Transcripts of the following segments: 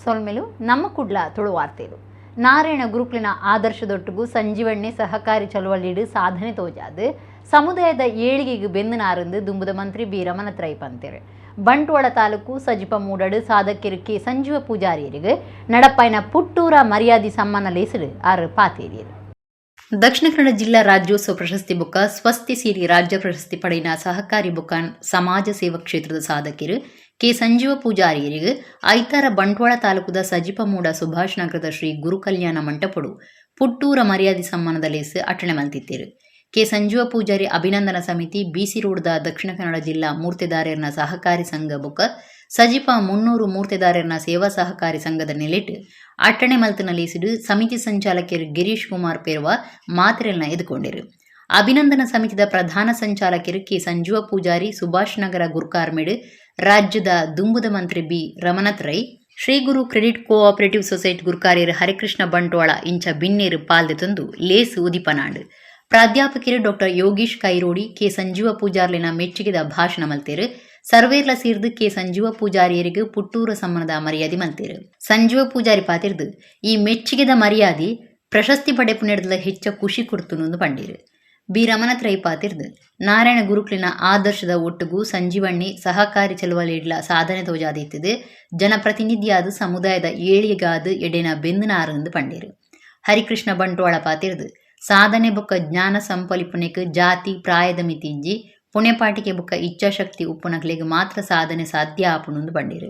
ಸೊಲ್ಮೆಲು ನಮ್ಮ ಕುಡ್ಲ ತುಳು ವಾರ್ತೆಲು ನಾರಾಯಣ ಗುರುಕುಲಿನ ಆದರ್ಶದೊಟ್ಟಿಗೂ ಸಂಜೀವಣ್ಣೆ ಸಹಕಾರಿ ಚಳುವಳಿಡು ಸಾಧನೆ ತೋಜಾದು ಸಮುದಾಯದ ಏಳಿಗೆಗೆ ಬೆಂದನಾರಂದು ದುಂಬುದ ಮಂತ್ರಿ ಬಿ ರಮಣತ್ರೈ ಪಂತೆರು ಬಂಟ್ವಾಳ ತಾಲೂಕು ಸಜಿಪ ಮೂಡಡು ಸಾಧಕರಿಗೆ ಸಂಜೀವ ಪೂಜಾರಿಯರಿಗೆ ನಡಪಾಯಿನ ಪುಟ್ಟೂರ ಮರ್ಯಾದಿ ಸಮ್ಮಾನ ಲೇಸಲು ಆರು ಪಾತೇರಿಯರು. ದಕ್ಷಿಣ ಕನ್ನಡ ಜಿಲ್ಲಾ ರಾಜ್ಯೋತ್ಸವ ಪ್ರಶಸ್ತಿ ಬುಕ್ಕ ಸ್ವಸ್ತಿ ಸೀರಿ ರಾಜ್ಯ ಪ್ರಶಸ್ತಿ ಪಡೆಯಿನ ಸಹಕಾರಿ ಬುಕ್ಕ ಸಮಾಜ ಸೇವಾ ಕ್ಷೇತ್ರದ ಸಾಧಕರು ಕೆ ಸಂಜೀವ ಪೂಜಾರಿಯರಿಗೆ ಐತಾರ ಬಂಟ್ವಾಳ ತಾಲೂಕುದ ಸಜಿಪ ಮೂಡ ಸುಭಾಷ್ ನಗರದ ಶ್ರೀ ಗುರು ಕಲ್ಯಾಣ ಮಂಟಪಡು ಪುಟ್ಟೂರ ಮರ್ಯಾದಿ ಸಮ್ಮಾನದ ಲೇಸು ಅಟಣೆ ಮಲ್ತಿದ್ದೇರು. ಕೆ ಸಂಜೀವ ಪೂಜಾರಿ ಅಭಿನಂದನಾ ಸಮಿತಿ ಬಿಸಿ ರೋಡ್ದ ದಕ್ಷಿಣ ಕನ್ನಡ ಜಿಲ್ಲಾ ಮೂರ್ತಿದಾರರನ ಸಹಕಾರಿ ಸಂಘ ಬುಕ್ಕ ಸಜಿಪ 300 ಮೂರ್ತಿದಾರರನ ಸೇವಾ ಸಹಕಾರಿ ಸಂಘದ ನೆಲೆಟ್ಟು ಅಟ್ಟಣೆ ಮಲ್ತಿನ ಲೇಸಿಡು ಸಮಿತಿ ಸಂಚಾಲಕರು ಗಿರೀಶ್ ಕುಮಾರ್ ಪೇರ್ವ ಮಾತ್ರೆಲ್ನ ಎದುಕೊಂಡಿರು. ಅಭಿನಂದನಾ ಸಮಿತಿದ ಪ್ರಧಾನ ಸಂಚಾಲಕರು ಕೆ ಸಂಜೀವ ಪೂಜಾರಿ ಸುಭಾಷ್ ನಗರ ಗುರುಕಾರ್ಮೆಡ್ ರಾಜ್ಯದ ದುಂಬುದ ಮಂತ್ರಿ B Ramanath Rai Shri Guru credit cooperative society ಗುರುಕಾರ್ಯರು ಹರಿಕೃಷ್ಣ ಬಂಟ್ವಾಳ ಇಂಚ ಬಿನ್ನೇರು ಪಾಲ್ದೆ ತಂದು ಲೇಸು ಉದಿಪನಾಡು. ಪ್ರಾಧ್ಯಾಪಕರು ಡಾಕ್ಟರ್ ಯೋಗೀಶ್ ಕೈರೋಡಿ ಕೆ ಸಂಜೀವ ಪೂಜಾರ್ಲಿನ ಮೆಚ್ಚುಗೆದ ಭಾಷಣ ಮಲ್ತೇರು. ಸರ್ವೇರ್ಲ ಸೇರ್ದು ಕೆ ಸಂಜೀವ ಪೂಜಾರಿಯರಿಗೆ ಪುಟ್ಟೂರ ಸಮ್ಮಾನದ ಮರ್ಯಾದೆ ಮಲ್ತೇರು. ಸಂಜೀವ ಪೂಜಾರಿ ಪಾತಿರ್ದು ಈ ಮೆಚ್ಚುಗೆದ ಮರ್ಯಾದೆ ಪ್ರಶಸ್ತಿ ಪಡೆ ಪುಣ್ಯದ ಹೆಚ್ಚ ಖುಷಿ ಕೊಡ್ತು ಪಂಡೀರು. ಬಿ ರಮಣತ್ರೈ ಪಾತಿರ್ದು ನಾರಾಯಣ ಗುರುಕುಲಿನ ಆದರ್ಶದ ಒಟ್ಟಿಗೂ ಸಂಜೀವಣ್ಣಿ ಸಹಕಾರಿ ಚಳುವಳಿಡ್ಲ ಸಾಧನೆ ತೋಜಾದಿತ್ತದೆ ಜನಪ್ರತಿನಿಧಿಯಾದ ಸಮುದಾಯದ ಏಳಿಗೆಗಾದ ಎಡೆನ ಬೆಂದನಾರಂದು ಪಂಡೀರು. ಹರಿಕೃಷ್ಣ ಬಂಟ್ವಾಳ ಪಾತಿರ್ದು ಸಾಧನೆ ಬೊಕ್ಕ ಜ್ಞಾನ ಸಂಪಲಿಪುನೆಕ್ ಜಾತಿ ಪ್ರಾಯದ ಮಿತಿಂಜಿ ಪುಣೆಪಾಟಿಕೆ ಬೊಕ್ಕ ಇಚ್ಛಾಶಕ್ತಿ ಉಪ್ಪುನಕ್ಲೆಗ್ ಮಾತ್ರ ಸಾಧನೆ ಸಾಧ್ಯ ಆಪುನುಂದು ಬಂಡೀರು.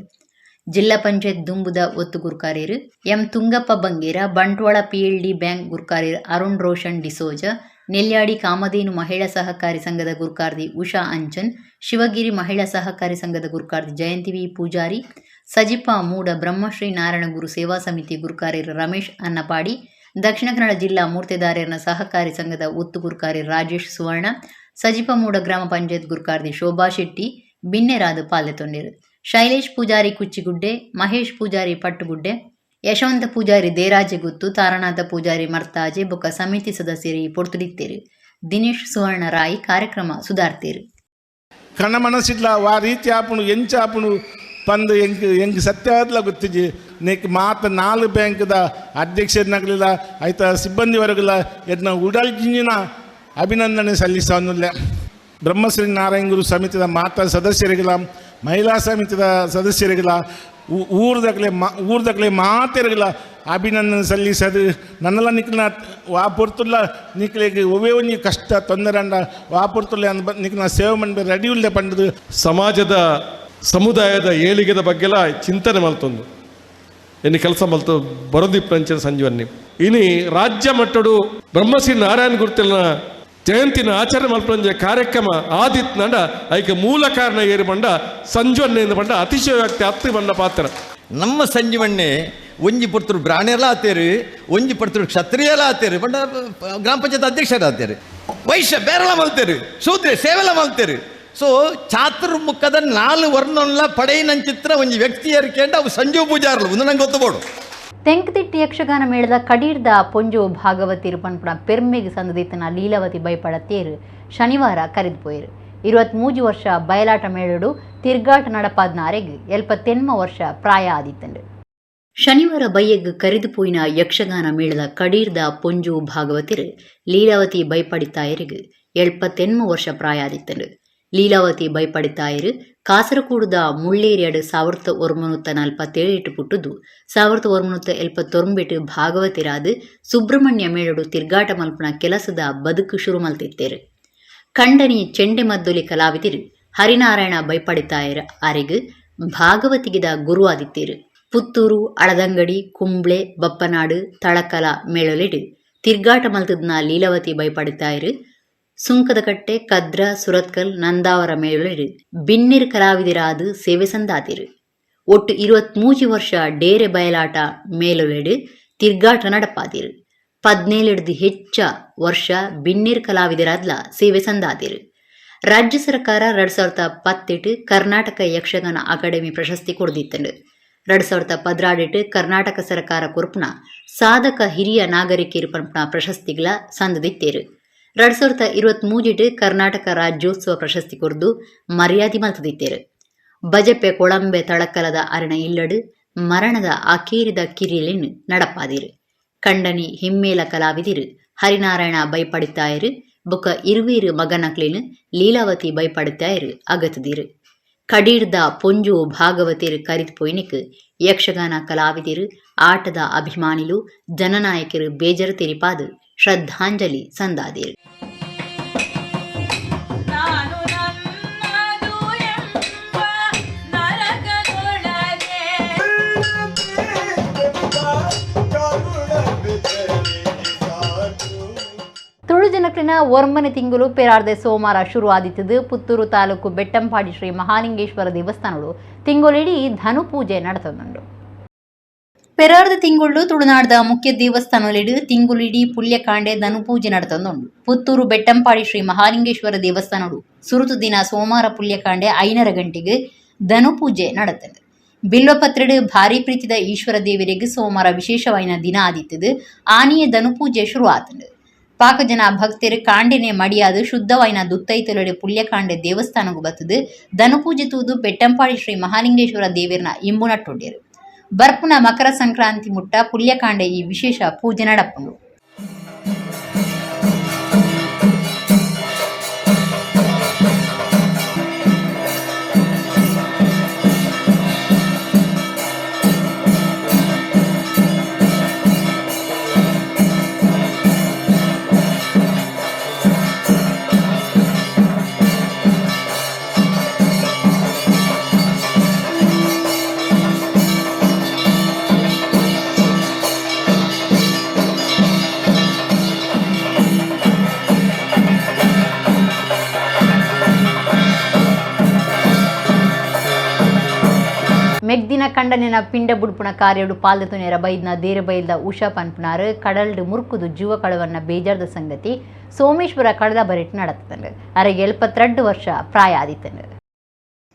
ಜಿಲ್ಲಾ ಪಂಚಾಯತ್ ದುಂಬುದ ಒತ್ತು ಗುರುಕಾರ್ಯರು M Thungappa Bangera Bantwal PLD bank ಗುರುಕಾರ್ಯರು ಅರುಣ್ ರೋಷನ್ ಡಿಸೋಜ ನೆಲ್ಯಾಡಿ ಕಾಮಧೇನು ಮಹಿಳಾ ಸಹಕಾರಿ ಸಂಘದ ಗುರುಕಾರ್ತಿ ಉಷಾ ಅಂಚನ್ ಶಿವಗಿರಿ ಮಹಿಳಾ ಸಹಕಾರಿ ಸಂಘದ ಗುರುಕಾರ್ತಿ ಜಯಂತಿ ವಿ ಪೂಜಾರಿ ಸಜಿಪ ಮೂಡ ಬ್ರಹ್ಮಶ್ರೀ ನಾರಾಯಣ ಗುರು ಸೇವಾ ಸಮಿತಿ ಗುರುಕಾರ್ಯರು ರಮೇಶ್ ಅನ್ನಪಾಡಿ ದಕ್ಷಿಣ ಕನ್ನಡ ಜಿಲ್ಲಾ ಮೂರ್ತಿದಾರರನ ಸಹಕಾರಿ ಸಂಘದ ಒತ್ತು ಗುರುಕಾರ್ಯರು ರಾಜೇಶ್ ಸುವರ್ಣ ಸಜಿಪ ಮೂಡ ಗ್ರಾಮ ಪಂಚಾಯತ್ ಗುರುಕಾರ್ತಿ ಶೋಭಾ ಶೆಟ್ಟಿ ಬಿನ್ನೆರಾದು ಪಾಲ್ದೆತೊಂಡಿರು. ಶೈಲೇಶ್ ಪೂಜಾರಿ ಕುಚ್ಚಿಗುಡ್ಡೆ ಮಹೇಶ್ ಪೂಜಾರಿ ಪಟ್ಟುಗುಡ್ಡೆ ಯಶವಂತ ಪೂಜಾರಿ ದೇರಾಜೆಗುತ್ತು ತಾರನಾಥ ಪೂಜಾರಿ ಮರ್ತಾಜೆ ಬೊಕ್ಕ ಸಮಿತಿ ಸದಸ್ಯರಿ ಪೊರ್ತುಡಿತ್ತೇರು. ದಿನೇಶ್ ಸುವರ್ಣ ರಾಯಿ ಕಾರ್ಯಕ್ರಮ ಸುಧಾರ್ತೀರು. ಕಣ್ಣ ಮನಸ್ಸಿಡ್ಲ ವಾ ರೀತಿ ಆಪುಣು ಎಂಚ ಆಪುಣು ಪಂದು ಎಂಗ್ ಸತ್ಯವಾದ್ಲ ಗೊತ್ತಿಜಿ ನೆಕ್ ಮಾತ 4 ಬ್ಯಾಂಕ್ದ ಅಧ್ಯಕ್ಷರನ್ನಾಗಲಿಲ್ಲ ಆಯ್ತಾ ಸಿಬ್ಬಂದಿ ವರ್ಗಲ ಎಡ್ನ ಉಡಲ್ಜಿನ ಅಭಿನಂದನೆ ಸಲ್ಲಿಸೋನ್ನುಲ್ಲ. ಬ್ರಹ್ಮಶ್ರೀ ನಾರಾಯಣ ಗುರು ಸಮಿತಿದ ಮಾತ ಸದಸ್ಯರಿಗಲ ಮಹಿಳಾ ಸಮಿತಿದ ಸದಸ್ಯರಿಗಲ ಊರ್ದಕ್ಲೆ ಮಾತೆರಗಲ ಅಭಿನಂದನೆ ಸಲ್ಲಿಸದು ನನ್ನೆಲ್ಲ ನಿಕ್ಲಿನ ವಾಪುರ್ತುಲ್ಲ ನಿಕ್ಲಿಗೆ ಒವೇ ಒಂಜಿ ಕಷ್ಟ ತೊಂದರೆ ಅಂಡ ವಾಪುರ್ತುಲ್ಲ ಅಂದ ನಿಕ್ಲಿನ ಸೇವೆ ಮಾಡಿ ರೆಡಿ ಉಳ್ಳೆ ಪಂಡದು ಸಮಾಜದ ಸಮುದಾಯದ ಏಳಿಗೆದ ಬಗ್ಗೆಲ್ಲ ಚಿಂತನೆ ಮಲ್ತೊಂದು ಎನ್ನು ಕೆಲಸ ಮಲ್ತು ಬರೋದಿಪ್ಪಂಚ ಸಂಜೀವನ್ನಿ ಇನಿ ರಾಜ್ಯ ಮಟ್ಟಡು ಬ್ರಹ್ಮಶ್ರೀ ನಾರಾಯಣ ಗುರುತಿನ ಜಯಂತಿನ ಆಚರಣೆ ಮಲ್ಪಂಜ ಕಾರ್ಯಕ್ರಮ ಆದಿತ್ ನಂಡ ಐಕೆ ಮೂಲ ಕಾರಣ ಏರಿ ಬಂಡ ಸಂಜೀವಣ್ಣೆ ಬಂಡ ಅತಿಶಯೋಕ್ತಿ ಹತ್ತು ಬಂಡ ಪಾತ್ರ ನಮ್ಮ ಸಂಜೀವಣ್ಣೆ ಒಂಜಿ ಪುರ್ತರು ಬ್ರಾಹ್ಮಣರೆಲ್ಲ ಆತೇರು ಒಂಜಿ ಪುರ್ತರು ಕ್ಷತ್ರಿಯಲ್ಲ ಆತೇರು ಬಂಡ ಗ್ರಾಮ ಪಂಚಾಯತ್ ಅಧ್ಯಕ್ಷರ ಆತೇರು ವೈಶ್ಯ ಬೇರೆಲ್ಲ ಮಲ್ತೇರು ಶೂದ್ರ ಸೇವೆಲ್ಲ ಮಲ್ತೇರು. ಸೊ ಚಾತುರ್ಮುಖದ 4 ವರ್ಣಲ್ಲ ಪಡೆಯಿನ ಚಿತ್ರ ಒಂಜಿ ವ್ಯಕ್ತಿ ಏರಿಕೆಂಡ ಅವು ಸಂಜೀವ ಪೂಜಾರ್ಲು ಒಂದು ನಂಗೆ ಗೊತ್ತಬೋಡು. ತೆಂಕತಿಟ್ಟಿ ಯಕ್ಷಗಾನ ಮೇಳದ ಕಡೀರ್ದ ಪೊಂಜು ಭಾಗವತಿ ಪನ್ಪುಣ ಪೆರ್ಮೆಗೆ ಸಂದದಿತ್ತನ ಲೀಲಾವತಿ ಬೈಪಡ ತೇರು ಶನಿವಾರ ಕರೆದುಪೋಯಿರು. 23 ವರ್ಷ ಬಯಲಾಟ ಮೇಳಡು ತಿರ್ಗಾಟ ನಡಪಾದ್ನಾರೆಗ್ 79 ವರ್ಷ ಪ್ರಾಯ ಆದಿತ್ತಂಡು. ಶನಿವಾರ ಬೈಯಗ್ ಕರೆದುಪೋಯಿನ ಯಕ್ಷಗಾನ ಮೇಳದ ಕಡೀರ್ದ ಪೊಂಜು ಭಾಗವತಿರು ಲೀಲಾವತಿ ಬೈಪಡಿತಾಯರಿಗ್ 79 ವರ್ಷ ಪ್ರಾಯ ಆದಿತ್ತಂಡು. ಲೀಲಾವತಿ ಬೈಪಡಿತಾಯರು ಕಾಸರಕೂಡುದ ಮುಳ್ಳೇರಿಯಡು 1947 ಪುಟ್ಟುದು 1979 ಭಾಗವತಿರಾದು ಸುಬ್ರಹ್ಮಣ್ಯ ಮೇಳಡು ತಿರ್ಗಾಟ ಮಲ್ಪನ ಕೆಲಸದ ಬದುಕು ಶುರು ಮಲ್ತಿತ್ತೇರು. ಖಂಡನಿ ಚೆಂಡೆ ಮದ್ದೊಲಿ ಕಲಾವಿದರು ಹರಿನಾರಾಯಣ ಬೈಪಡಿತಾಯರ ಅರೆಗ್ ಭಾಗವತಿಗಿದ ಗುರು ಆದಿತ್ತೇರು. ಪುತ್ತೂರು ಅಳದಂಗಡಿ ಕುಂಬ್ಳೆ ಬಪ್ಪನಾಡು ತಳಕಲ ಮೇಳೊಲೆಡು ತಿರ್ಗಾಟ ಮಲ್ತದ್ನ ಲೀಲಾವತಿ ಬೈಪಡಿತಾಯರು ಸುಂಕದಕಟ್ಟೆ ಕದ್ರ ಸುರತ್ಕಲ್ ನಂದಾವರ ಮೇಳೊಲೆಡು ಬಿನ್ನಿರ್ ಕಲಾವಿದರಾದು ಸೇವೆ ಸಂದಾತಿರು. ಒಟ್ಟು 23 ವರ್ಷ ಡೇರೆ ಬಯಲಾಟ ಮೇಲೊಲೆಡು ತಿರ್ಗಾಟ ನಡಪಾದಿರು. 17 ಹೆಚ್ಚ ವರ್ಷ ಬಿನ್ನಿರ್ ಕಲಾವಿದರಾದ್ಲ ಸೇವೆ ಸಂದಾತಿರು. ರಾಜ್ಯ ಸರ್ಕಾರ 2018 ಕರ್ನಾಟಕ ಯಕ್ಷಗಾನ ಅಕಾಡೆಮಿ ಪ್ರಶಸ್ತಿ ಕೊಡ್ದಿತ್ತಂಡು. 2018 ಕರ್ನಾಟಕ ಸರ್ಕಾರ ಕೊರ್ಪುನ ಸಾಧಕ ಹಿರಿಯ ನಾಗರಿಕರು ಪಂಪುನ ಪ್ರಶಸ್ತಿಗಳ ಸಂದದಿತ್ತೇರು. 2023 ಕರ್ನಾಟಕ ರಾಜ್ಯೋತ್ಸವ ಪ್ರಶಸ್ತಿ ಕೊರ್ದು ಮರ್ಯಾದೆ ಮಲ್ತದಿತ್ತೇರು. ಬಜಪೆ ಕೊಳಂಬೆ ತಳಕಲದ ಅರಣ ಇಲ್ಲಡು ಮರಣದ ಆಕೇರಿದ ಕಿರಿಯಲಿನ್ நடப்பாதிரு கண்டனி ಹಿಮ್ಮೇಲ ಕಲಾವಿದಿರು ಹರಿನಾರಾಯಣ ಭಯಪಡುತ್ತಾಯಿರು ಬೊಕ ಇರುವೀರು ಮಗನಕ್ಲೇನು ಲೀಲಾವತಿ ಭಯಪಡುತ್ತಾಯಿರು ಅಗತದಿರು ಕಡೀರ್ದ ಪೊಂಜು ಭಾಗವತಿರು ಕರಿದು ಪೊಯ್ನಿಕ್ ಯಕ್ಷಗಾನ ಕಲಾವಿದಿರು ಆಟದ ಅಭಿಮಾನಿಲು ಜನನಾಯಕರು ಬೇಜರು ತೆರಿಪಾದು ಶ್ರದ್ಧಾಂಜಲಿ ಸಂದಾದಿರು. ತುಳು ಜನಕ್ಲಿನ ಒರ್ಮನೆ ತಿಂಗಳು ಪೆರಾರ್ದೆ ಸೋಮವಾರ ಶುರು ಆದಿತ್ತದು. ಪುತ್ತೂರು ತಾಲೂಕು ಬೆಟ್ಟಂಪಾಡಿ ಶ್ರೀ ಮಹಾಲಿಂಗೇಶ್ವರ ದೇವಸ್ಥಾನಗಳು ತಿಂಗಳಿಡೀ ಧನು ಪೂಜೆ ನಡೆತುಂಡು. ಪೆರಾರ್ದ ತಿಂಗಳು ತುಳುನಾಡದ ಮುಖ್ಯ ದೇವಸ್ಥಾನಗಳಿಡು ತಿಂಗಳಿಡೀ ಪುಲ್ಯಕಾಂಡೆ ಧನು ಪೂಜೆ ನಡೆತುಂಡು. ಪುತ್ತೂರು ಬೆಟ್ಟಂಪಾಡಿ ಶ್ರೀ ಮಹಾಲಿಂಗೇಶ್ವರ ದೇವಸ್ಥಾನಗಳು ಸುರುತು ದಿನ ಸೋಮವಾರ ಪುಲ್ಯಕಾಂಡೆ 5:30 ಗಂಟೆಗೆ ಧನು ಪೂಜೆ ನಡೆತದೆ. ಬಿಲ್ವಪತ್ರಡು ಭಾರಿ ಪ್ರೀತಿದ ಈಶ್ವರ ದೇವರಿಗೆ ಸೋಮವಾರ ವಿಶೇಷವಾಯಿನ ದಿನ ಆದಿತ್ತದು. ಆನೆಯ ಧನು ಪೂಜೆ ಶುರು ಆತಂಡು. ಪಾಕ ಜನ ಭಕ್ತರು ಕಾಂಡೆನೆ ಮಡಿಯಾದು ಶುದ್ಧವಾಯಿನ ದುತ್ತೈತಲಡೆ ಪುಲ್ಯಕಾಂಡೆ ದೇವಸ್ಥಾನಗೂ ಬತ್ತದು. ಧನು ಪೂಜೆ ತೂದು ಬೆಟ್ಟಂಪಾಡಿ ಶ್ರೀ ಮಹಾಲಿಂಗೇಶ್ವರ ದೇವರನ ಇಂಬು ನಟ್ಟೊಡ್ಯರು. ಬರ್ಪುನ ಮಕರ ಸಂಕ್ರಾಂತಿ ಮುಟ್ಟ ಪುಲ್ಯಕಾಂಡೆ ಈ ವಿಶೇಷ ಪೂಜೆ ನಡಪುಂಡು. ಮೆಗ್ದಿನ ಕಂಡನಿನ ಪಿಂಡ ಬುಡ್ಪುಣ ಕಾರ್ಯಡು ಪಾಲ್ದತು ನೇರ ಬೈದ್ನ ದೇರ ಬೈಲ್ದ ಉಷಾ ಪನ್ಪುನಾರು ಕಡಲ್ಡು ಮುರುಕುದು ಜೀವ ಕಳವನ್ನ ಬೇಜಾರ್ದ ಸಂಗತಿ ಸೋಮೇಶ್ವರ ಕಳೆದ ಬರಿಟ್ ನಡತಂಡು. ಅರೆಗೆ 72 ವರ್ಷ ಪ್ರಾಯ ಆದಿತ್ತಂಡು.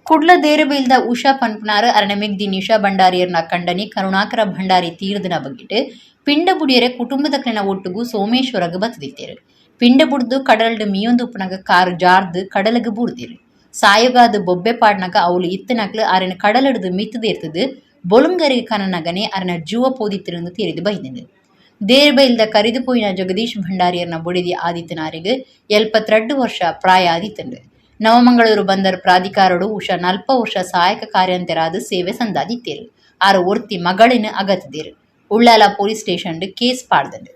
ಕುಡ್ಲ ದೇರ ಬೈಲ್ದ ಉಷಾ ಪನ್ಪುನಾರು ಅರಣ ಮೆಗ್ದಿ ನಿಶಾ ಭಂಡಾರಿಯರ್ನ ಕಂಡನಿ ಕರುಣಾಕರ ಭಂಡಾರಿ ತೀರ್ದನ ಬಗ್ಗಿಟ್ಟು ಪಿಂಡ ಬುಡಿಯರೆ ಕುಟುಂಬದಕ್ಲಿನ ಒಟ್ಟುಗು ಸೋಮೇಶ್ವರಗ ಬತ್ತದಿತ್ತೇರು. ಪಿಂಡ ಬುಡ್ದು ಕಡಲ್ಡು ಮೀಯೊಂದು ಉಪ್ಪುನಗ ಕಾರು ಜಾರ್ದು ಕಡಲಗ ಬೂರ್ದಿರು. ಸಾಯುಗಾದ ಬೊಬ್ಬೆ ಪಾಡ್ನಗ ಅವಳು ಇತ್ತನಕ್ಲು ಅರನ ಕಡಲಿಡ್ದು ಮಿತ್ತದಿರ್ತದು. ಬೊಳುಂಗರಿಗೆ ಕನನಗನೆ ಅರನ ಜೀವ ಪೋದಿತ್ತಿರಂದು ತೀರಿದು ಬೈದಿದ್ದು. ದೇರ್ ಬೈಲ್ದ ಕರಿದು ಪೋಯಿನ ಜಗದೀಶ್ ಭಂಡಾರಿಯರ್ನ ಬುಡಿದಿ ಆದಿತ್ತನಾರಿಗೆ 72 ವರ್ಷ ಪ್ರಾಯ ಆದಿತ್ತಂಡು. ನವಮಂಗಳೂರು ಬಂದರ್ ಪ್ರಾಧಿಕಾರಡು ಉಷಾ 40 ವರ್ಷ ಸಹಾಯಕ ಕಾರ್ಯಂತರಾದ ಸೇವೆ ಸಂದಾದಿತ್ತೇರು. ಆರು ಒರ್ತಿ ಮಗಳಿನ ಅಗತದೇರು. ಉಳ್ಳಾಲ ಪೊಲೀಸ್ ಸ್ಟೇಷನ್ ಕೇಸ್ ಪಾಡ್ದಂಡು.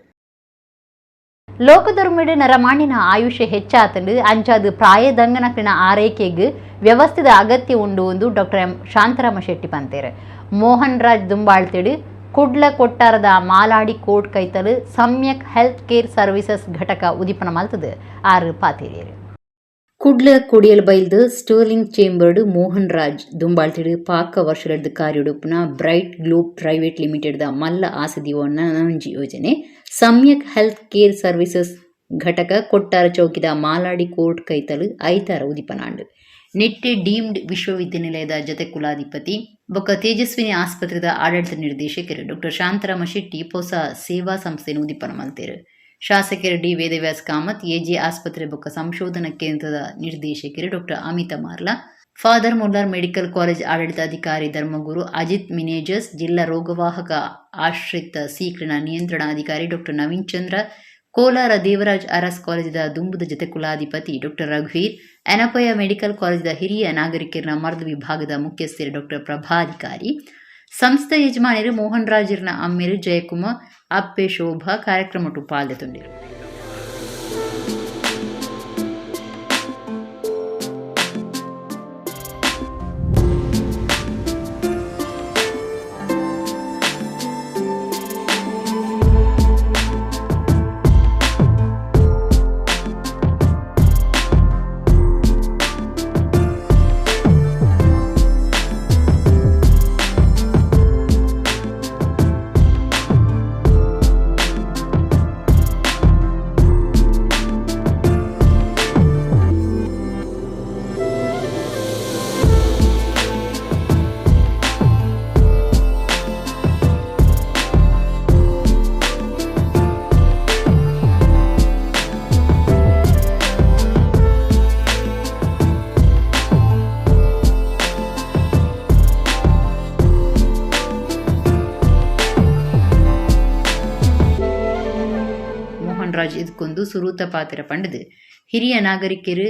ಲೋಕಧರ್ಮಿಡು ನರಮಾಣಿನ ಆಯುಷ್ಯ ಹೆಚ್ಚಾತಂಡು ಅಂಚಾದು ಪ್ರಾಯದಂಗನಕ್ಲಿನ ಆರೈಕೆಗೆ ವ್ಯವಸ್ಥಿತ ಅಗತ್ಯ ಉಂಡು ಎಂದು ಡಾಕ್ಟರ್ ಎಂ ಶಾಂತರಾಮ ಶೆಟ್ಟಿ ಪಂತೇರು. ಮೋಹನ್ ರಾಜ್ ದುಂಬಾಳ್ತಿಡು ಕುಡ್ಲ ಕೊಟ್ಟಾರದ ಮಾಲಾಡಿ ಕೋಟ್ ಕೈತಲು ಸಮ್ಯಕ್ ಹೆಲ್ತ್ ಕೇರ್ ಸರ್ವಿಸಸ್ ಘಟಕ ಉದಿಪನ ಮಲ್ತದು ಆರು ಪಾತೇರಿಯರು. ಕುಡ್ಲ ಕುಡಿಯಲ್ ಬೈಲ್ದು ಸ್ಟರ್ಲಿಂಗ್ ಚೇಂಬರ್ಡು ಮೋಹನ್ ರಾಜ್ ದುಂಬಾಳ್ತಿಡು ಪಾಕ ವರ್ಷದ ಕಾರ್ಯಡುಪುನ ಬ್ರೈಟ್ ಗ್ಲೋಬ್ ಪ್ರೈವೇಟ್ ಲಿಮಿಟೆಡ್ ಮಲ್ಲ ಆಸದಿವನ್ನ ನಂಜಿ ಯೋಜನೆ ಸಮ್ಯಕ್ ಹೆಲ್ತ್ ಕೇರ್ ಸರ್ವಿಸಸ್ ಘಟಕ ಕೊಟ್ಟಾರ ಚೌಕಿದ ಮಾಲಾಡಿ ಕೋರ್ಟ್ ಕೈತಲು ಐತಾರ ಉದಿಪನಾಂಡು. ನೆಟ್ಟೆ ಡೀಮ್ಡ್ ವಿಶ್ವವಿದ್ಯಾನಿಲಯದ ಜತೆ ಕುಲಾಧಿಪತಿ ಬೊಕ್ಕ ತೇಜಸ್ವಿನಿ ಆಸ್ಪತ್ರೆದ ಆಡಳಿತ ನಿರ್ದೇಶಕರು ಡಾಕ್ಟರ್ ಶಾಂತರಾಮ ಶೆಟ್ಟಿ ಹೊಸ ಸೇವಾ ಸಂಸ್ಥೆಯನ್ನು ಉದಿಪನ ಮಲ್ತೇರು. ಶಾಸಕರು ಡಿ ವೇದವ್ಯಾಸ್ ಕಾಮತ್, ಎಜೆ ಆಸ್ಪತ್ರೆ ಬೊಕ್ಕ ಸಂಶೋಧನಾ ಕೇಂದ್ರದ ನಿರ್ದೇಶಕರು doctor Amita Marla, Father Muller medical college ಆಡಳಿತಾಧಿಕಾರಿ ಧರ್ಮಗುರು ಅಜಿತ್ ಮಿನೇಜಸ್, ಜಿಲ್ಲಾ ರೋಗವಾಹಕ ಆಶ್ರಿತ ಸೀಕ್ರಿನ ನಿಯಂತ್ರಣಾಧಿಕಾರಿ ಡಾಕ್ಟರ್ ನವೀನ್ ಚಂದ್ರ, ಕೋಲಾರ ದೇವರಾಜ್ ಅರಸ್ ಕಾಲೇಜಿದ ದುಂಬುದ ಜತೆ ಕುಲಾಧಿಪತಿ ಡಾಕ್ಟರ್ ರಘುವೀರ್, ಅನಪಯ ಮೆಡಿಕಲ್ ಕಾಲೇಜಿದ ಹಿರಿಯ ನಾಗರಿಕರ ಮರ್ದ ವಿಭಾಗದ ಮುಖ್ಯಸ್ಥರು ಡಾಕ್ಟರ್ ಪ್ರಭಾಧಿಕಾರಿ, ಸಂಸ್ಥೆ ಯಜಮಾನರು ಮೋಹನ್ ರಾಜರ್ನ ಅಮ್ಮೇರು ಜಯಕುಮಾರ್, ಅಪ್ಪೆ ಶೋಭಾ ಕಾರ್ಯಕ್ರಮಟು ಪಾಲ್ಗೊಂಡಿರು. ರಾಜ್ ಇದಕ್ಕೊಂದು ಸುರೂತ ಪಾತ್ರ ಪಂಡದು ಹಿರಿಯ ನಾಗರಿಕರು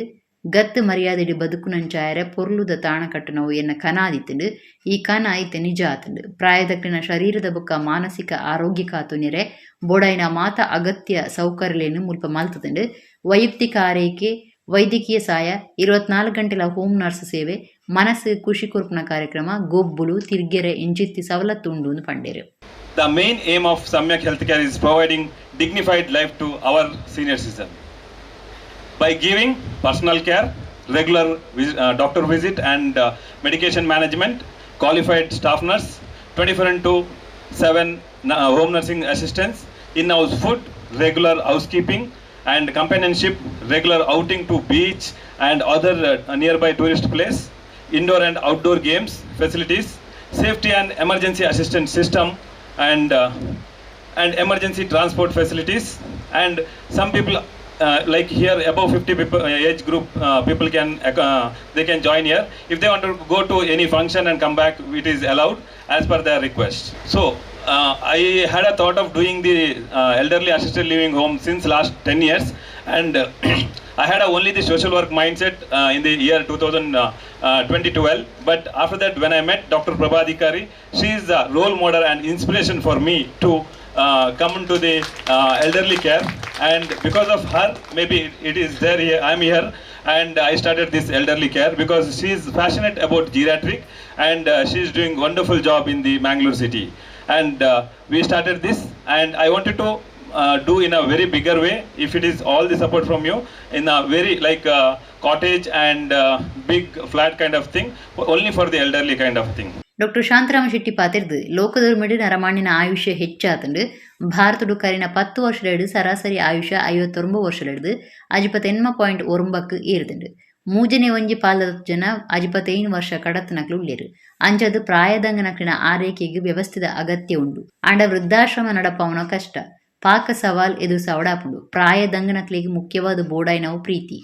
ಗತ್ತು ಮರ್ಯಾದೆಡಿ ಬದುಕುನಂಚಾಯರ ಪೊರ್ಲುದ ತಾಣ ಕಟ್ಟನವು ಎನ್ನ ಕನ ಆದಿತ್ತಂಡು ಈ ಕನ ಐತೆ ನಿಜ ಆತಂಡು ಪ್ರಾಯದಕ್ಕಿನ ಶರೀರದ ಬೊಕ್ಕ ಮಾನಸಿಕ ಆರೋಗ್ಯ ಕಾತುನೆರೆ ಬೋಡಾಯಿನ ಮಾತ ಅಗತ್ಯ ಸೌಕರ್ಯಲೇನು ಮುಲ್ಪ ಮಲ್ತದಂಡು ವೈಯಕ್ತಿಕ ಆರೈಕೆ ವೈದ್ಯಕೀಯ ಸಹಾಯ 24 ಗಂಟೆಲ ಹೋಮ್ ನರ್ಸ್ ಸೇವೆ ಮನಸ್ಸು ಖುಷಿ ಕೊರ್ಪುನ ಕಾರ್ಯಕ್ರಮ ಗೊಬ್ಬುಲು ತಿರ್ಗೆರೆ ಇಂಜಿತ್ತಿ ಸವಲತ್ತು ಉಂಡು ಎಂದು ಪಂಡೇರು. The main aim of Samyak Healthcare is providing dignified life to our senior citizen by giving personal care, regular doctor visit and medication management, qualified staff nurse, 24/7 home nursing assistance, in-house food, regular housekeeping and companionship, regular outing to beach and other nearby tourist place, indoor and outdoor games facilities, safety and emergency assistance system and emergency transport facilities. And some people like here above 50 people, age group people can they can join here. If they want to go to any function and come back, it is allowed as per their request. So I had a thought of doing the elderly assisted living home since last 10 years, and I had only the social work mindset in the year 2012. But after that, when I met Dr. Prabhadikari, she is a role model and inspiration for me to come into the elderly care, and because of her, maybe it is there here. I am here, and I started this elderly care because she is passionate about geriatric, and she is doing wonderful job in the Mangalore city. And we started this, and I wanted to do in a very bigger way, if it is all the support from you, in a very like cottage and big flat kind of thing, only for the elderly kind of thing. Doctor Shantarama Shetty ಪಾತಿರ್ದು ಲೋಕದೊರ್ಮೆಡು ನರಮಾಣಿನ ಆಯುಷ್ಯ ಹೆಚ್ಚಾತಂಡು ಭಾರತಡು ಕರಿನ 10 ವರ್ಷಲೆಡು ಸರಾಸರಿ ಆಯುಷ್ಯ 59 ವರ್ಷಲೆಡ್ದು 58.9 ಏರ್ದುಂಡು ಮೂಜನೆ ಒಂಜಿ ಪಾಲದ ಜನ 55 ವರ್ಷ ಕಡತನಕ್ಲು ಉಳ್ಳೇರು ಅಂಚದು ಪ್ರಾಯದಂಗನಕ್ಲಿನ ಆರೈಕೆಗೆ ವ್ಯವಸ್ಥಿತ ಅಗತ್ಯ ಉಂಡು ಆಂಡ ವೃದ್ಧಾಶ್ರಮ ನಡಪವನ ಕಷ್ಟ ಪಾಕ ಸವಾಲ್ ಎದುರು ಸವಡಾಪುಂಡು ಪ್ರಾಯದಂಗನಕ್ಲಿಗೆ ಮುಖ್ಯವಾದ ಬೋಡಾಯಿನವು ಪ್ರೀತಿ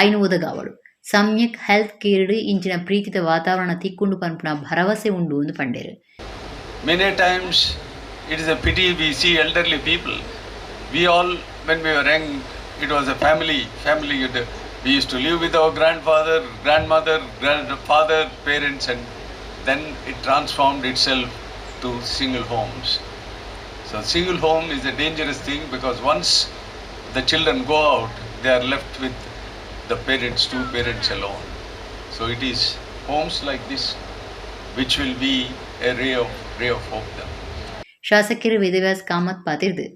ಐನು ಒದಗಾವಳು ಸಮ್ಯಕ್ ಹೆಲ್ತ್ ಕೇರ್ಡ್ ಇಂಚಿನ ಪ್ರೀತಿತ ವಾತಾವರಣ ತಿಕ್ಕೊಂಡು ಪನ್ಪುನ ಭರವಸೆ ಉಂಡು ಎಂದು ಪಂಡೇರು. Many times it is a pity we see elderly people. We all, when we were young, it was a family. We used to live with our grandfather, grandmother, grandfather, parents, and then it transformed itself to single homes. So single home is a dangerous thing because once the children go out, they are left with the parents, two parents alone. So it is homes like this which will be a ray of hope then. ಶಾಸಕರು ವೇದವ್ಯಾಸ್ ಕಾಮತ್ ಪಾತಿರ್ದು